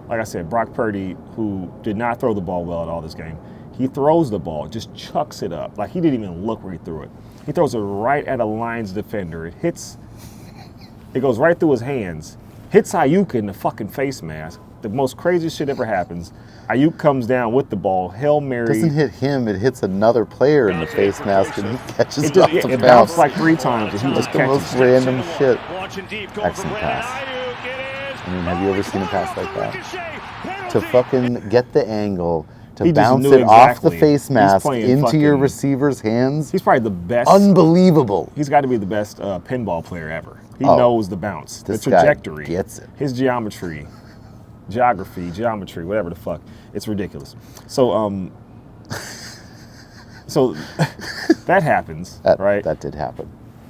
like I said, Brock Purdy, who did not throw the ball well at all this game, he throws the ball, just chucks it up. Like he didn't even look where he threw it. He throws it right at a Lions defender. It goes right through his hands, hits Ayuk in the fucking face mask. The most craziest shit ever happens. Ayuk comes down with the ball, Hail Mary. It doesn't hit him, it hits another player in the face mask and he catches it off the It bounce. bounced like 3 times and he just the most catches it. random shit. Excellent pass. I mean, have you ever seen a pass like that? To fucking get the angle, to He just bounce knew it off the exactly. face He's mask playing into your fucking- receiver's hands. He's probably the best. Unbelievable. He's got to be the best pinball player ever. He Oh, knows the bounce, the this guy trajectory, gets it. his geometry, whatever the fuck. It's ridiculous. So, so that happens, right? That did happen.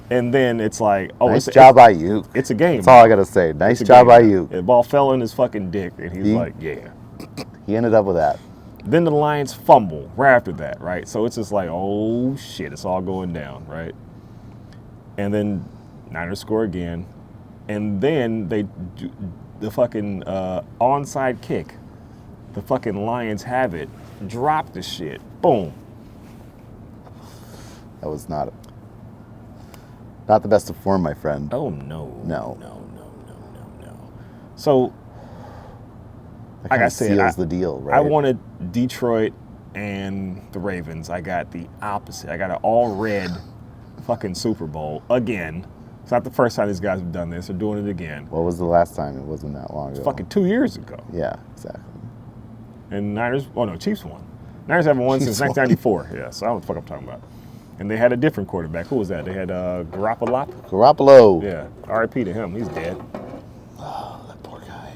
And then it's like, oh, Nice job, Ayuk. It's a game. That's all I gotta say. Nice It's a job, game. Ayuk. The ball fell in his fucking dick, and he's He- like, yeah. He ended up with that. Then the Lions fumble right after that, right? So it's just like, oh shit, it's all going down, right? And then Niners score again, and then they do the fucking onside kick. The fucking Lions have it. Drop the shit. Boom. That was not the best of form, my friend. Oh no. No. So, That like I kinda said, seals the deal, right? I wanted Detroit and the Ravens. I got the opposite. I got an all red fucking Super Bowl again. It's not the first time these guys have done this. They're doing it again. What was the last time? It wasn't that long ago. Fucking 2 years ago. Yeah, exactly. And Chiefs won. Niners haven't won since Chiefs won. 1994. Yeah, so I don't know what the fuck I'm talking about. And they had a different quarterback. Who was that? They had Garoppolo. Garoppolo. Yeah, R.I.P. to him. He's dead. Oh, that poor guy.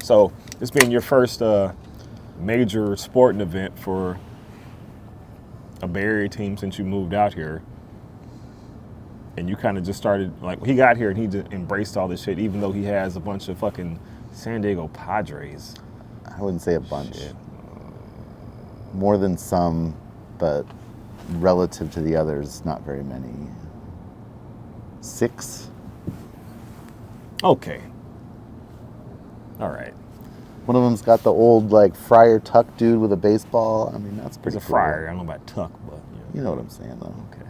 So this being your first major sporting event for a Bay Area team since you moved out here, and you kind of just started, like, he got here and he just embraced all this shit, even though he has a bunch of fucking San Diego Padres. I wouldn't say a bunch. Shit. More than some, but relative to the others, not very many. 6? Okay. All right. One of them's got the old, like, Friar Tuck dude with a baseball. I mean, that's He's pretty a cool. friar. I don't know about Tuck, but You know what I'm saying, though. okay.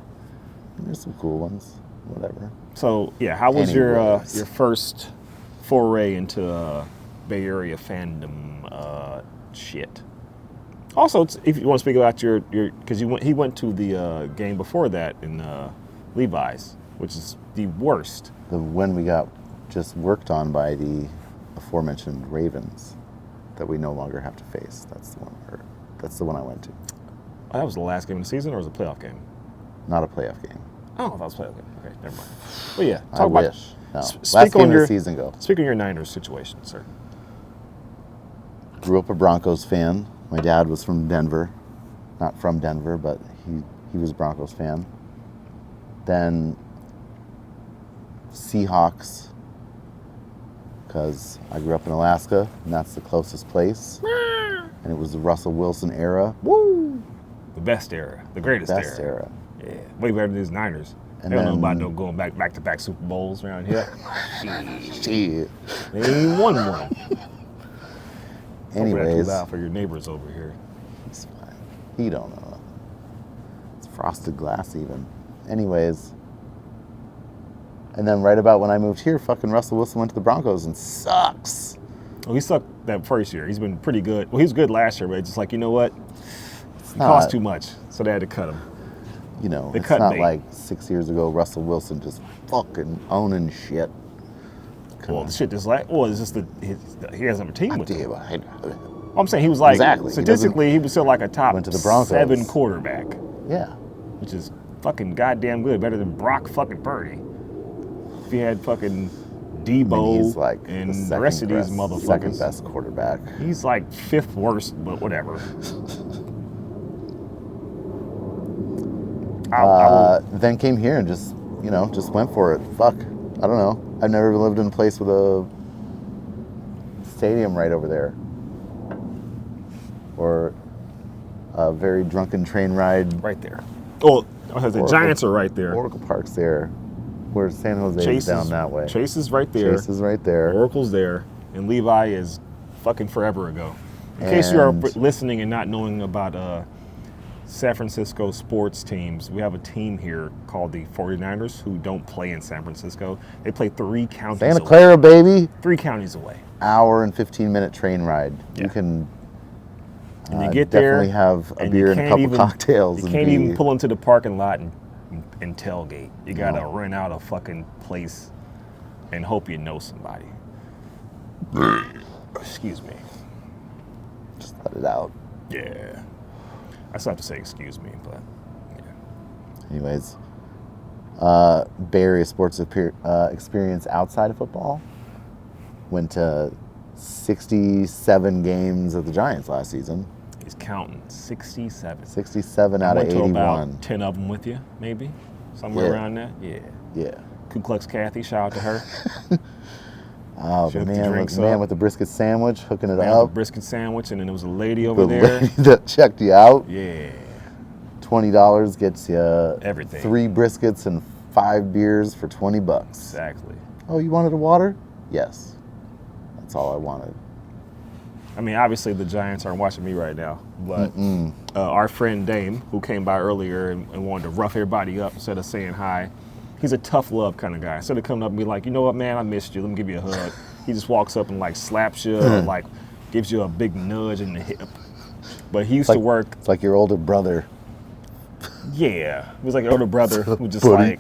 And there's some cool ones. Whatever. So yeah, how was your Anyways. first foray into Bay Area fandom shit? Also, if you want to speak about your because he went to the game before that in Levi's, which is the worst. The when we got just worked on by the aforementioned Ravens that we no longer have to face. That's the one. That's the one I went to. Oh, that was the last game of the season, or was it a playoff game? Not a playoff game. Oh, that was a playoff game. Okay, never mind. But yeah, I talk about wish. No. speak Last on game of your the season go. Speak on your Niners situation, sir. Grew up a Broncos fan. My dad was from Denver. Not from Denver, but he was a Broncos fan. Then Seahawks, because I grew up in Alaska, and that's the closest place. And it was the Russell Wilson era. Woo! The best era, the greatest Best era. Yeah, way better than these Niners. And They don't know then- about no going back to back Super Bowls around here. Shit. They ain't won one. Anyways, Too loud for your neighbors over here. he's fine. He don't know nothing. It's frosted glass even. Anyways, And then right about when I moved here, fucking Russell Wilson went to the Broncos and sucks. Well, he sucked that first year. He's been pretty good. Well, he was good last year, but it's just like, you know what? It cost too much, so they had to cut him. You know, They it's cut not bait. like 6 years ago Russell Wilson just fucking owning shit. Well, the shit just like, well, it's just he hasn't a team with him. I I'm saying he was like, Exactly. statistically, he was still like a top Went to the Broncos. 7 quarterback, Yeah. which is fucking goddamn good, better than Brock fucking Purdy. If he had fucking Debo He's like and the the rest of these second motherfuckers. best quarterback. He's like 5th worst, but whatever. Then came here and just went for it. Fuck. I don't know. I've never lived in a place with a stadium right over there. Or a very drunken train ride. Right there. Oh, the Giants are right there. Oracle Park's there. Where's San Jose is down that way. Chase is right there. Chase is right there. Oracle's there. And Levi is fucking forever ago. In case you are And- listening and not knowing about San Francisco sports teams, we have a team here called the 49ers who don't play in San Francisco. They play 3 counties Santa away. Clara, baby. 3 counties away. Hour and 15-minute train ride. Yeah. You can And you get there, definitely have a and beer you and a can't couple even- cocktails. You and can't be- even pull into the parking lot and tailgate. You gotta No. rent out a fucking place and hope you know somebody. Excuse me. Just let it out. Yeah. I still have to say excuse me, but yeah. Anyways, Bay Area sports experience outside of football. Went to 67 games of the Giants last season. He's counting 67. 67 I out of went to 81. about 10 of them with you, maybe somewhere Yeah. around that. Yeah. Yeah. Ku Klux Kathy, shout out to her. Oh, She the hooked the man, drinks with, man up. with the brisket sandwich, hooking it Man with a up. brisket sandwich, and then there was a lady over The there. lady that checked you out. Yeah. $20 gets you Everything. 3 briskets and 5 beers for $20. Exactly. Oh, you wanted a water? Yes. That's all I wanted. I mean, obviously the Giants aren't watching me right now, but our friend Dame, who came by earlier and wanted to rough everybody up instead of saying hi, he's a tough love kind of guy. Instead of coming up and be like, you know what, man, I missed you. Let me give you a hug. He just walks up and like slaps you or like gives you a big nudge in the hip. But he used to work. It's like your older brother. Yeah, he was like your older brother who just Buddy.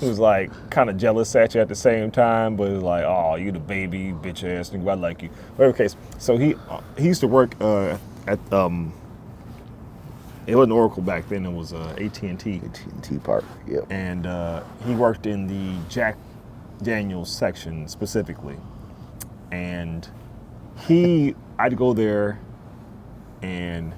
he was like kind of jealous at you at the same time, but it was like, oh, you the baby, bitch ass nigga, I like you. Whatever case. So he used to work at it wasn't Oracle back then, it was AT&T. AT&T Park, yep. And he worked in the Jack Daniels section specifically. And I'd go there and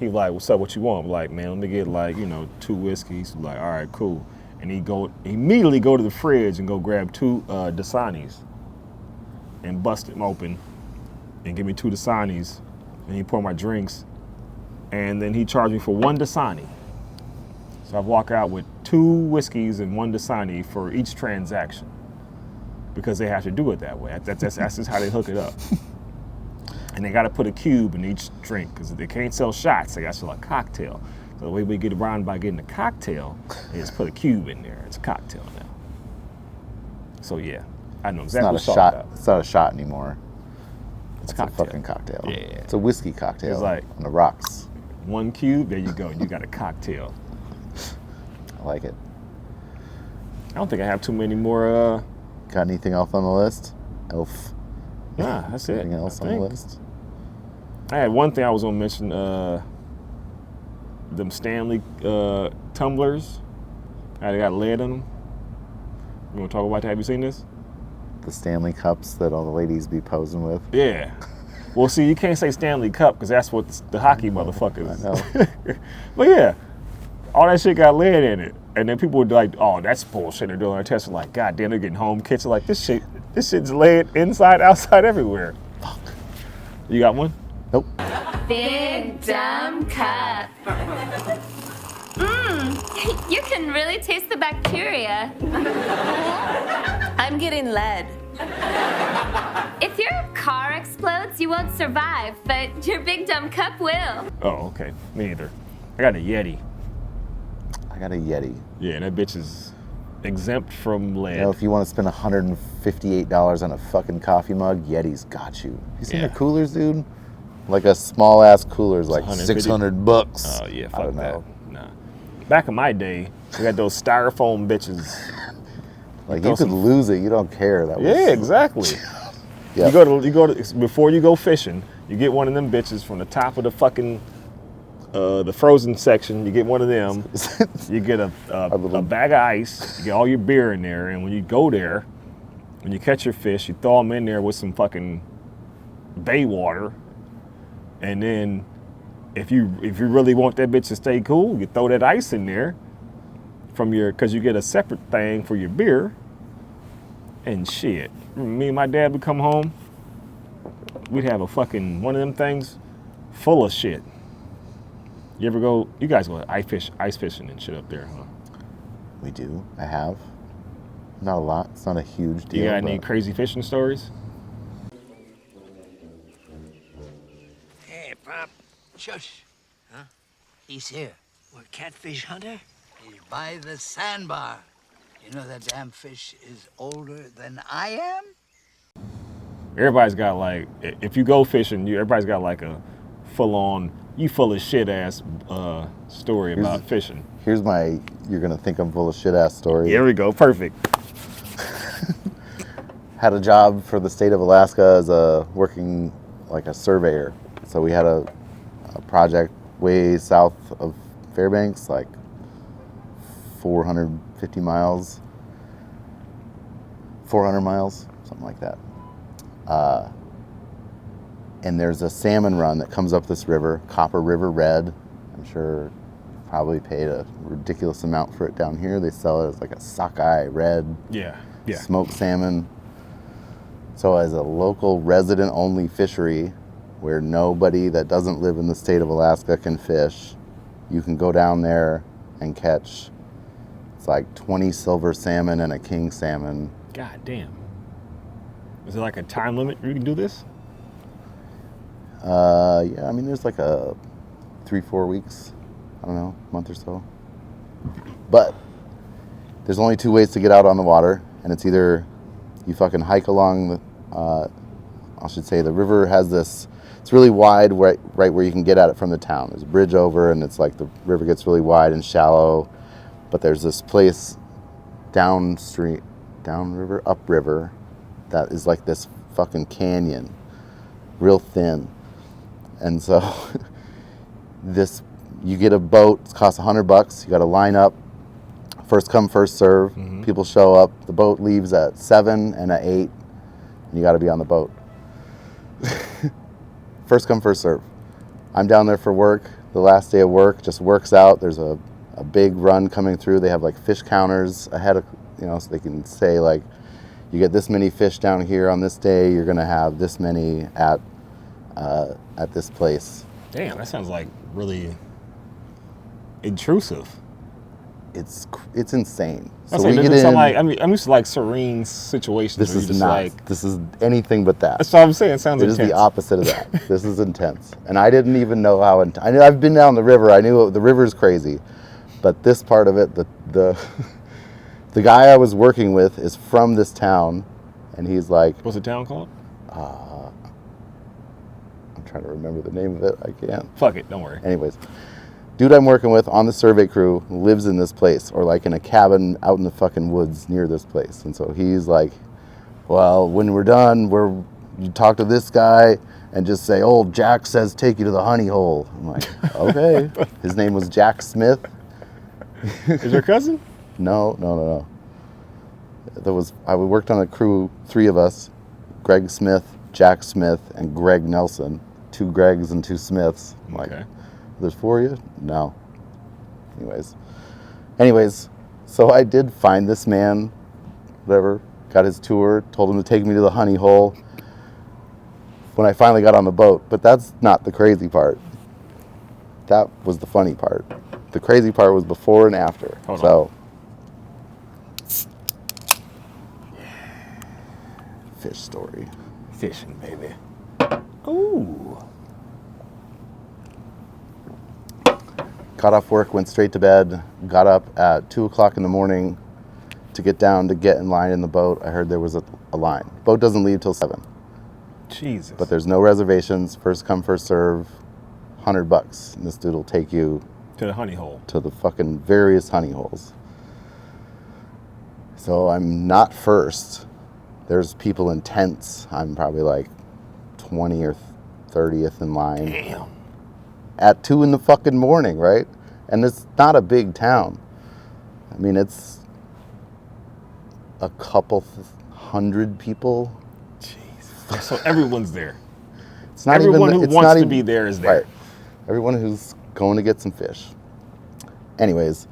he like, what's up, what you want? I'm like, man, let me get like, 2 whiskeys. Like, all right, cool. And he immediately go to the fridge and go grab 2 Dasanis and bust them open and give me 2 Dasanis. And he pour my drinks. And then he charged me for 1 Dasani. So I walk out with 2 whiskeys and 1 Dasani for each transaction because they have to do it that way. That's just how they hook it up. And they got to put a cube in each drink because they can't sell shots. They got to sell a cocktail. So the way we get around by getting a cocktail is put a cube in there. It's a cocktail now. So yeah, I know It's exactly not a what you're shot. talking about. It's not a shot anymore. It's a a cocktail. fucking cocktail. Yeah. It's a whiskey cocktail. It's like- on the rocks. 1 cube, there you go. You got a cocktail. I like it. I don't think I have too many more. Got anything else on the list? Elf. Nah, that's it. Anything else I on the think. list? I had one thing I was gonna mention. Them Stanley tumblers. They got lead in them. You want to talk about that? Have you seen this? The Stanley Cups that all the ladies be posing with. Yeah. Well, see, you can't say Stanley Cup because that's what the hockey motherfuckers. I know. But yeah, all that shit got lead in it, and then people would like, "Oh, that's bullshit." They're doing their tests like, "God damn, they're getting home kits." Like this shit's lead inside, outside, everywhere. Fuck. You got one? Nope. Big dumb cup. You can really taste the bacteria. I'm getting lead. If your car explodes, you won't survive, but your big dumb cup will. Oh, okay. Me either. I got a Yeti. I got a Yeti. Yeah, that bitch is exempt from lead. You know, if you want to spend $158 on a fucking coffee mug, Yeti's got you. You seen their coolers, dude? Like a small ass cooler is like $600. Oh yeah, I fuck don't that. know. Nah. Back in my day, we had those styrofoam bitches. Like you could lose it, you don't care. That was, Yeah, exactly. Yeah. You go to before you go fishing, you get one of them bitches from the top of the fucking the frozen section. You get one of them. You get a bag of ice. You get all your beer in there, and when you go there, when you catch your fish, you throw them in there with some fucking bay water, and then if you really want that bitch to stay cool, you throw that ice in there from because you get a separate thing for your beer. And shit, me and my dad would come home, we'd have a fucking one of them things full of shit. You guys go ice fishing and shit up there, huh? We do. I have. Not a lot. It's not a huge deal. You got any crazy fishing stories? Hey, Pop. Shush. Huh? He's here. We're catfish hunter. He's by the sandbar. You know that damn fish is older than I am? Everybody's got like, if you go fishing, everybody's got like a full-on, you full of shit ass story about fishing. Here's my, you're gonna think I'm full of shit ass story. Here we go, perfect. Had a job for the state of Alaska as working like a surveyor. So we had a project way south of Fairbanks, like 450 miles, 400 miles, something like that. And there's a salmon run that comes up this river, Copper River Red. I'm sure probably paid a ridiculous amount for it down here. They sell it as like a sockeye red smoked salmon. So as a local resident only fishery where nobody that doesn't live in the state of Alaska can fish, you can go down there and catch, it's like 20 silver salmon and a king salmon. God damn. Is there like a time limit you can do this? Yeah, I mean, there's like a 3-4 weeks, I don't know, month or so. But there's only 2 ways to get out on the water, and it's either you fucking hike along the, I should say the river has this, it's really wide right where you can get at it from the town. There's a bridge over, and it's like the river gets really wide and shallow, but there's this place upriver, that is like this fucking canyon, real thin. And so you get a boat, it costs $100, you gotta line up, first come, first serve. People show up, the boat leaves at 7 and at 8, and you gotta be on the boat. First come, first serve. I'm down there for work, the last day of work, just works out. There's a big run coming through. They have like fish counters ahead of, so they can say like, you get this many fish down here on this day, you're gonna have this many at this place. Damn, that sounds like really intrusive. It's insane. So we get in. Like, I'm used to like serene situations. This is not. Like, this is anything but that. That's what I'm saying. It sounds intense. It is the opposite of that. This is intense, and I didn't even know how. I've been down the river. I knew the river's crazy, but this part of it, the guy I was working with is from this town, and he's like, what's the town called? I'm trying to remember the name of it. I can't. Fuck it. Don't worry. Anyways. Dude I'm working with on the survey crew lives in this place, or like in a cabin out in the fucking woods near this place. And so he's like, well, when we're done, you talk to this guy and just say, oh, Jack says take you to the honey hole. I'm like, okay. His name was Jack Smith. Is your cousin? No. I worked on a crew, 3 of us, Greg Smith, Jack Smith, and Greg Nelson. 2 Gregs and 2 Smiths. I'm like, there's 4 of you? No. Anyways, so I did find this man, whatever, got his tour, told him to take me to the honey hole when I finally got on the boat. But that's not the crazy part. That was the funny part. The crazy part was before and after. Hold on. Fish story. Fishing, baby. Ooh. Got off work, went straight to bed, got up at 2 o'clock in the morning to get down to get in line in the boat, I heard there was a line. Boat doesn't leave till 7. Jesus. But there's no reservations. First come, first serve. $100. And this dude will take you to the honey hole. To the fucking various honey holes. So I'm not first. There's people in tents. I'm probably like 20 or 30th in line. Damn. At 2 in the fucking morning, right? And it's not a big town. I mean, it's a couple hundred people. Jeez. So everyone's there. It's not everyone even, who it's wants not to even, be there is there. Right. Everyone who's going to get some fish. Anyways,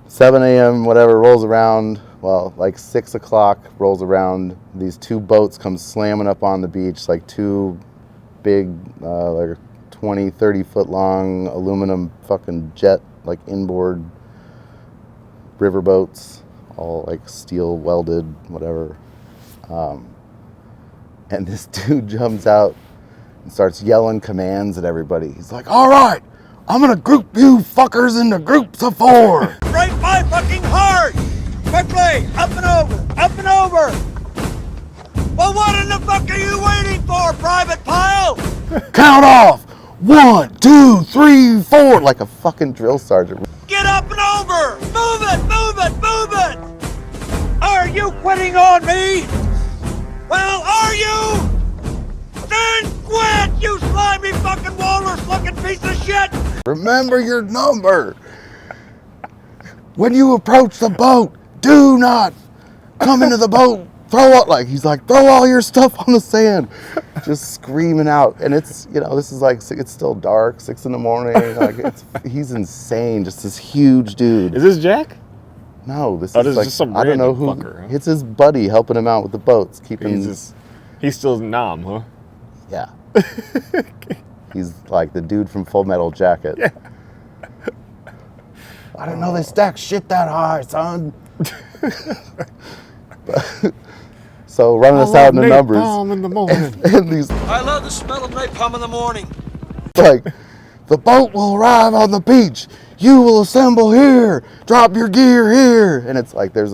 7 a.m., whatever, rolls around. Well, like 6 o'clock rolls around. These 2 boats come slamming up on the beach, like 2 big, like 20, 30 foot long aluminum fucking jet, like inboard river boats, all like steel welded, whatever. And this dude jumps out and starts yelling commands at everybody. He's like, all right, I'm gonna group you fuckers into groups of 4. Break my fucking heart! Quickly! Up and over! Up and over! Well, what in the fuck are you waiting for, Private Pile? Count off! 1, 2, 3, 4! Like a fucking drill sergeant. Get up and over! Move it! Move it! Move it! Are you quitting on me? Well, are you? Then quit, you slimy fucking walrus-looking piece of shit! Remember your number! When you approach the boat, do not come into the boat. He's like, throw all your stuff on the sand. Just screaming out. And it's, you know, this is like, it's still dark, 6 in the morning. Like, he's insane. Just this huge dude. Is this Jack? No, this is like, just some I don't know random who. fucker, huh? It's his buddy helping him out with the boats. He's still Nam, huh? Yeah. He's like the dude from Full Metal Jacket. Yeah. I didn't know they stack shit that high, son. So running us out in the numbers. In the morning. And these, I love the smell of napalm in the morning. like, the boat will arrive on the beach. You will assemble here. Drop your gear here. And it's like there's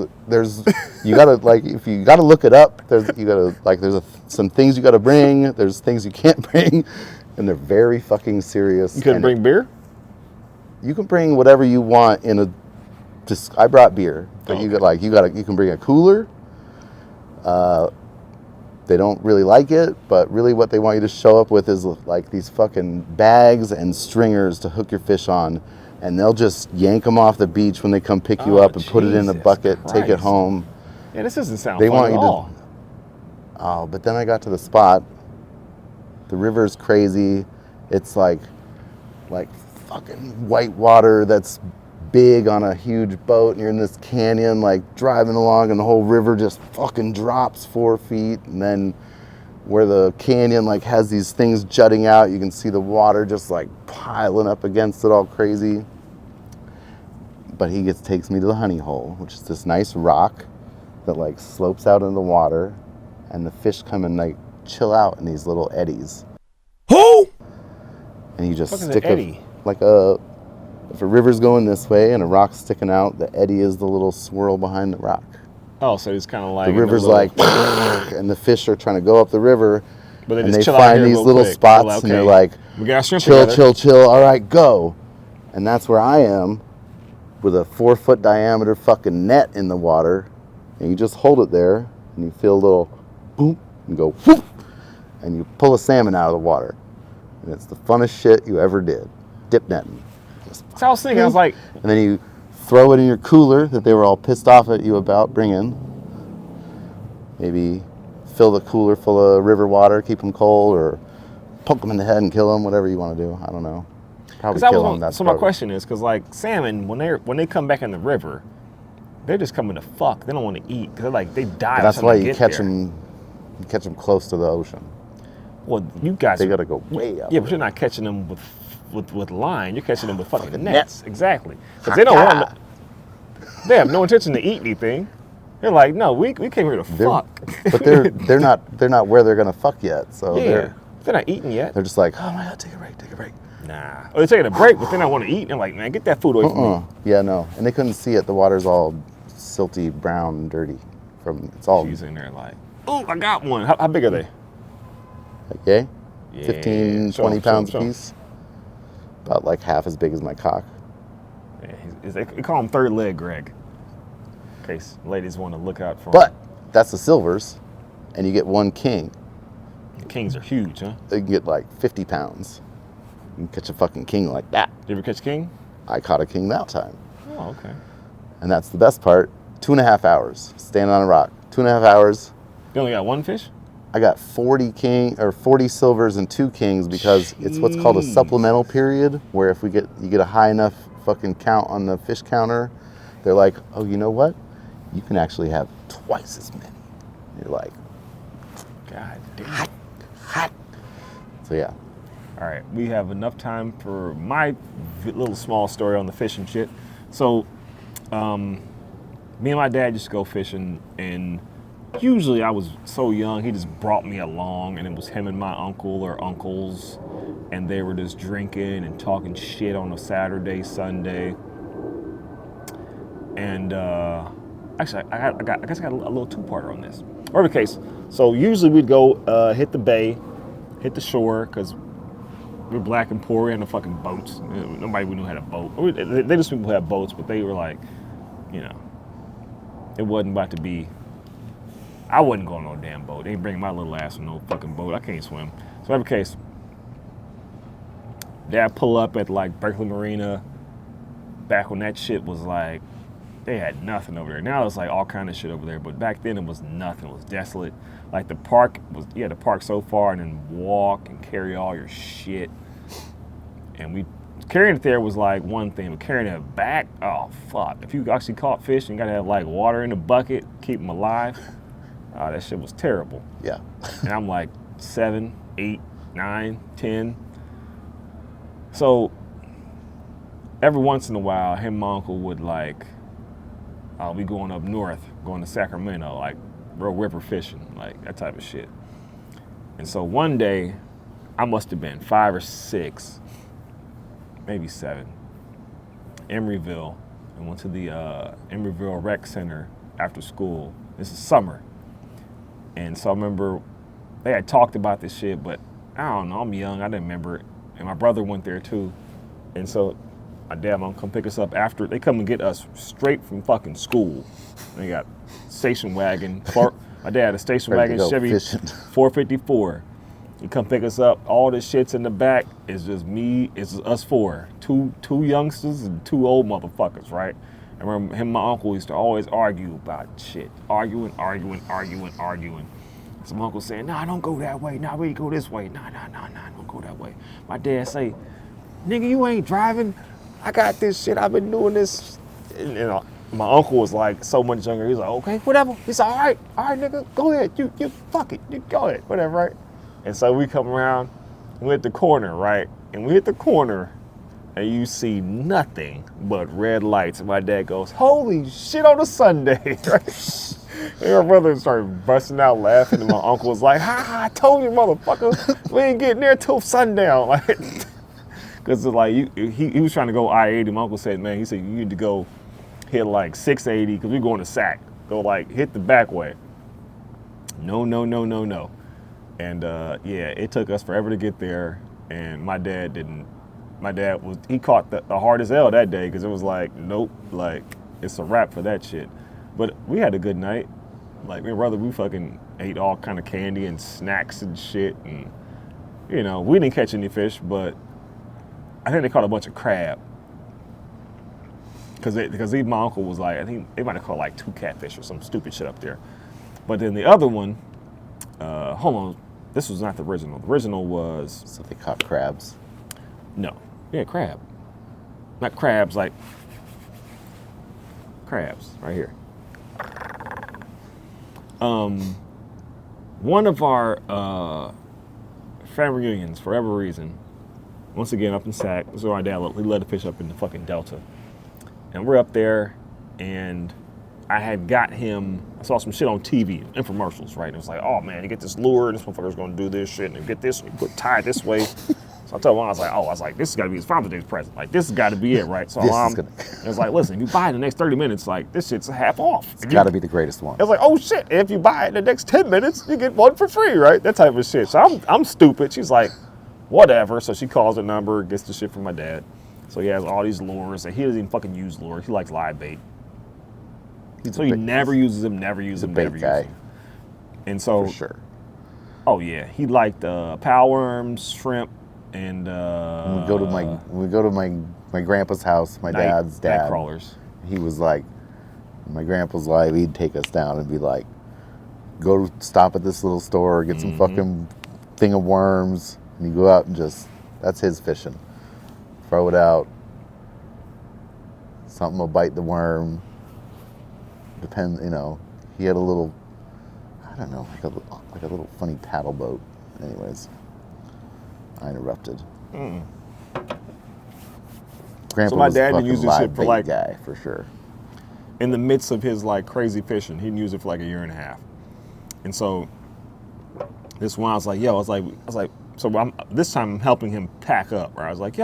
you gotta, like, if you gotta look it up. There's some things you gotta bring. There's things you can't bring, and they're very fucking serious. You couldn't bring beer? You can bring whatever you want in a. Just I brought beer, but you can bring a cooler. They don't really like it, but really what they want you to show up with is like these fucking bags and stringers to hook your fish on, and they'll just yank them off the beach when they come pick you up and put it in a bucket, take it home. Yeah, this doesn't sound They fun want at you all. Oh, but then I got to the spot. The river's crazy. It's like fucking white water that's big on a huge boat, and you're in this canyon, like driving along, and the whole river just fucking drops 4 feet, and then where the canyon like has these things jutting out, you can see the water just like piling up against it all crazy. But he takes me to the honey hole, which is this nice rock that like slopes out into the water, and the fish come and like chill out in these little eddies. Who? And you just What is stick an eddy? If a river's going this way and a rock's sticking out, the eddy is the little swirl behind the rock. Oh, so it's kind of like The river's like, and the fish are trying to go up the river, But they and just they chill out find here these real little quick. spots, They're like, and they're okay, like, we got shrimp chill, together. chill, all right, go. And that's where I am, with a 4-foot diameter fucking net in the water, and you just hold it there, and you feel a little boom, and go whoop, and you pull a salmon out of the water. And it's the funnest shit you ever did. Dip netting. So I was thinking, I was like, And then you throw it in your cooler that they were all pissed off at you about bringing. Maybe fill the cooler full of river water, keep them cold, or poke them in the head and kill them, whatever you want to do. I don't know. Probably kill them. So my question is, because like salmon, when they come back in the river, they're just coming to fuck. They don't want to eat because they're like they die. That's why you catch them. You catch them close to the ocean. Well, you guys. They got to go way up. Yeah, but you're not catching them with line. You're catching them with fucking net. nets. Exactly. Because they don't want. They have no intention to eat anything. They're like, no, we came here to fuck. But they're not where they're gonna fuck yet. So they're not eating yet. They're just like, oh my god, take a break. Nah. Or they're taking a break, but they're not want to eat. They're like, man, get that food away from me. Yeah, no. And they couldn't see it. The water's all silty, brown, dirty. It's all. She's in there like, oh, I got one. How big are they? Okay, Yeah, 15, show 20 'em, pounds show 'em, show 'em. apiece. About like half as big as my cock. Yeah, they call him third leg Greg. In case ladies want to look out for him. But that's the silvers, and you get one king. The kings are huge, huh? They get like 50 pounds. You can catch a fucking king like that. Did you ever catch king? I caught a king that time. Oh, okay. And that's the best part. 2.5 hours standing on a rock. 2.5 hours. You only got one fish? I got 40 silvers and 2 kings because it's what's called a supplemental period, where if you get a high enough fucking count on the fish counter, they're like, oh, you know what? You can actually have twice as many. You're like, God damn. Hot. So yeah. All right, we have enough time for my little small story on the fishing shit. So, me and my dad used to go fishing, and usually I was so young, he just brought me along, and it was him and my uncle or uncles, and they were just drinking and talking shit on a Saturday, Sunday. And actually, I guess I got a little two-parter on this. Whatever the case, so usually we'd go hit the bay, hit the shore, because we're black and poor. We had no fucking boats. Nobody we knew had a boat. They just people had boats, but they were like, you know, it wasn't about to be. I wasn't going on no damn boat. They ain't bringing my little ass on no fucking boat. I can't swim. So whatever case, Dad pull up at like Berkeley Marina. Back when that shit was like, they had nothing over there. Now it's like all kind of shit over there, but back then it was nothing. It was desolate. Like the park was, you had to park so far and then walk and carry all your shit. And carrying it there was like one thing, but carrying it back, oh fuck. If you actually caught fish, you gotta have like water in the bucket, keep them alive. Oh, that shit was terrible. Yeah. And I'm like 7, 8, 9, 10. So every once in a while, him and my uncle would like, we going up north, going to Sacramento, like real river fishing, like that type of shit. And so one day, I must have been 5 or 6, maybe 7, Emeryville, and went to the Emeryville Rec Center after school. This is summer. And so I remember they had talked about this shit, but I don't know, I'm young, I didn't remember it. And my brother went there too. And so my dad and mom come pick us up after. They come and get us straight from fucking school. They got station wagon. My dad had a station wagon Chevy 454. He come pick us up. All the shit's in the back. It's just me. It's just us 4. Two youngsters and 2 old motherfuckers, right? I remember him and my uncle used to always argue about shit. Arguing. So my uncle saying, nah, don't go that way. Nah, we go this way. Nah, don't go that way. My dad say, nigga, you ain't driving. I got this shit. I've been doing this. And, you know, my uncle was like so much younger. He's like, okay, whatever. He's like, all right, nigga, go ahead. You fuck it. You go ahead, whatever, right? And so we come around, we hit the corner, right? And we hit the corner, and you see nothing but red lights. And my dad goes, holy shit on a Sunday, right? And my brother started busting out laughing, and my uncle was like, I told you, motherfucker, we ain't getting there till sundown. Like, because like he was trying to go I-80. My uncle said, man, he said, you need to go hit like 680, because we're going to Sac. Go like hit the back way. No. And yeah, it took us forever to get there, and my dad caught the hardest L that day, because it was like, nope, like it's a wrap for that shit. But we had a good night. Like me and brother, we fucking ate all kind of candy and snacks and shit, and you know, we didn't catch any fish, but I think they caught a bunch of crab. Because even my uncle was like, I think they might have caught like 2 catfish or some stupid shit up there. But then the other one, hold on, this was not the original. The original was... So they caught crabs? No. Yeah, crab. Not crabs, like crabs, right here. One of our family reunions, for whatever reason, once again up in Sac, so our dad, he let the fish up in the fucking Delta. And we're up there, and I had got him, I saw some shit on TV, infomercials, right? And it was like, oh man, you get this lure, and this motherfucker's gonna do this shit, and you get this, and you put tie it this way. So So I told Mom, I was like, this has got to be his Father's Day present. Like, this has got to be it, right? So Mom was like, listen, you buy it in the next 30 minutes, like, this shit's half off. It's got to be the greatest one. I was like, oh shit, if you buy it in the next 10 minutes, you get one for free, right? That type of shit. So I'm stupid. She's like, whatever. So she calls the number, gets the shit from my dad. So he has all these lures, and he doesn't even fucking use lures. He likes live bait. So he never uses them, never uses them, never uses them. And so, for sure. Oh yeah, he liked power worms, shrimp, and when we go to my grandpa's house, my dad's dad. Night crawlers. He was like, my grandpa's like, he'd take us down and be like, go stop at this little store, get some fucking thing of worms, and you go out and just, that's his fishing. Throw it out. Something will bite the worm. Depends, you know. He had a little, I don't know, like a little funny paddle boat. Anyways, I interrupted. Grandpa So my was dad a didn't use fucking this shit live for bait like guy for sure. In the midst of his like crazy fishing, he didn't use it for like a year and a half. And so this one, I was like, so this time I'm helping him pack up, right? I was like,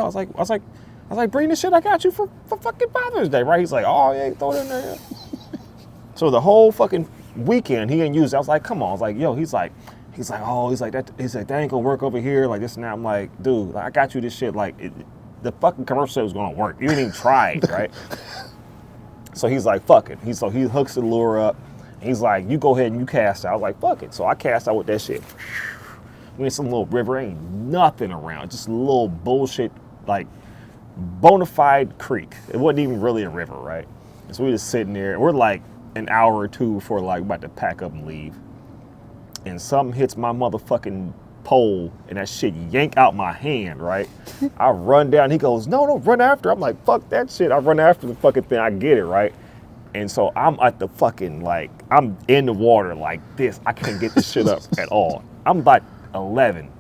bring the shit I got you for fucking Father's Day, right? He's like, oh yeah, throw it in there. So the whole fucking weekend he didn't use it. I was like, come on. I was like, yo, he's like, that ain't gonna work over here, like this and that. I'm like, dude, like, I got you this shit, like the fucking commercial was gonna work. You didn't even try it, right? So he's like, fuck it. So he hooks the lure up. He's like, you go ahead and you cast out. I was like, fuck it. So I cast out with that shit. We in some little river, ain't nothing around, just a little bullshit, like bona fide creek. It wasn't even really a river, right? And so we just sitting there, and we're like an hour or two before like about to pack up and leave. And something hits my motherfucking pole, and that shit yank out my hand, right? I run down, he goes, no, run after. I'm like, fuck that shit. I run after the fucking thing, I get it, right? And so I'm at the fucking, like, I'm in the water like this. I can't get this shit up at all. I'm like 11.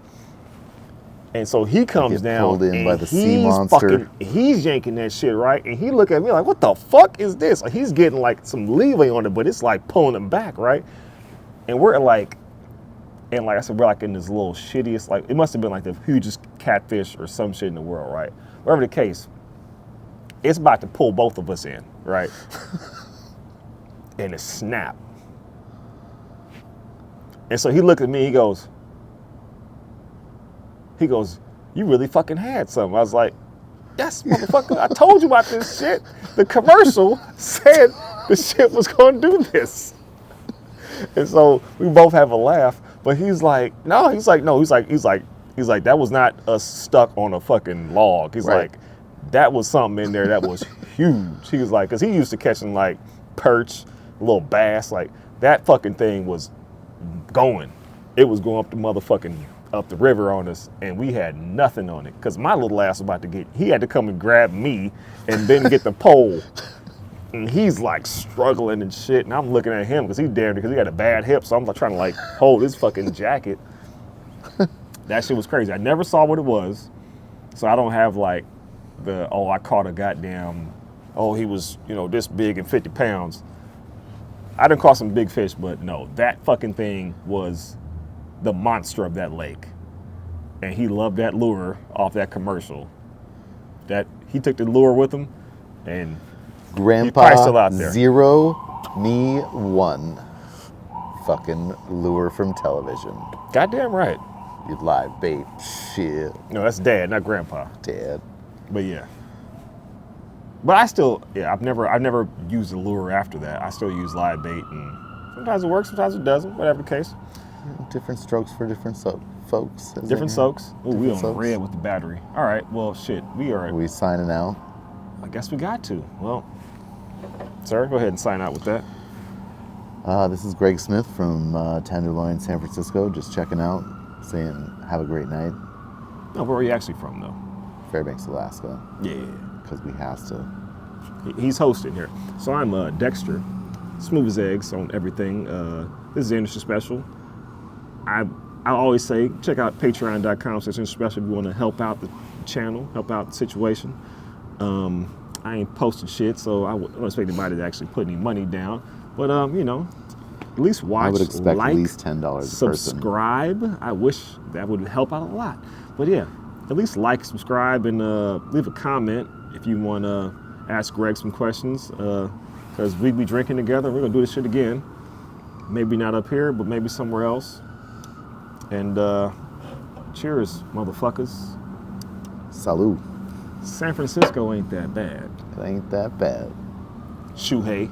And so he comes down, pulled in and by the sea monster. He's yanking that shit, right? And he look at me like, what the fuck is this? Like, he's getting like some leeway on it, but it's like pulling him back, right? And we're like, and like I said, we're like in this little shittiest, like, it must have been like the hugest catfish or some shit in the world, right? Whatever the case, it's about to pull both of us in, right? And it snap. And so he looked at me, he goes, you really fucking had something. I was like, yes, motherfucker, I told you about this shit. The commercial said the shit was gonna do this. And so we both have a laugh, but he's like, that was not us stuck on a fucking log. He's Right. like, that was something in there that was huge. He was like, cause he used to catching like perch, little bass, like that fucking thing was going. It was going up the river on us, and we had nothing on it. Cause my little ass was about to he had to come and grab me and then get the pole. And he's like struggling and shit, and I'm looking at him because he's damn, because he got a bad hip, so I'm like trying to like hold his fucking jacket. That shit was crazy. I never saw what it was, so I don't have like I caught a goddamn, he was, this big and 50 pounds. I done caught some big fish, but no, that fucking thing was the monster of that lake. And he loved that lure off that commercial. That he took the lure with him, and Grandpa still out there. 0, me 1. Fucking lure from television. Goddamn right. You live bait. Shit. No, that's Dad, not Grandpa. Dad. But yeah. But I still, I've never used a lure after that. I still use live bait, and sometimes it works, sometimes it doesn't, whatever the case. Different strokes for different folks. Different soaks. Ooh, we on soaks. red with the battery. All right, well, shit, We signing out? I guess we got to. Well, sir, go ahead and sign out with that. This is Greg Smith from Tenderloin, San Francisco. Just checking out, saying have a great night. No, where are you actually from, though? Fairbanks, Alaska. Yeah. Because we have to. He's hosting here. So I'm Dexter, smooth as eggs on everything. This is the Industry Special. I always say, check out patreon.com/Industry-Special if you want to help out the channel, help out the situation. I ain't posting shit, so I don't expect anybody to actually put any money down. But, at least watch, I would expect like, at least $10 a person. subscribe. I wish that would help out a lot. But yeah, at least like, subscribe, and leave a comment if you want to ask Greg some questions. Because we be drinking together. We're going to do this shit again. Maybe not up here, but maybe somewhere else. And cheers, motherfuckers. Salud. San Francisco ain't that bad. It ain't that bad. Shuhei.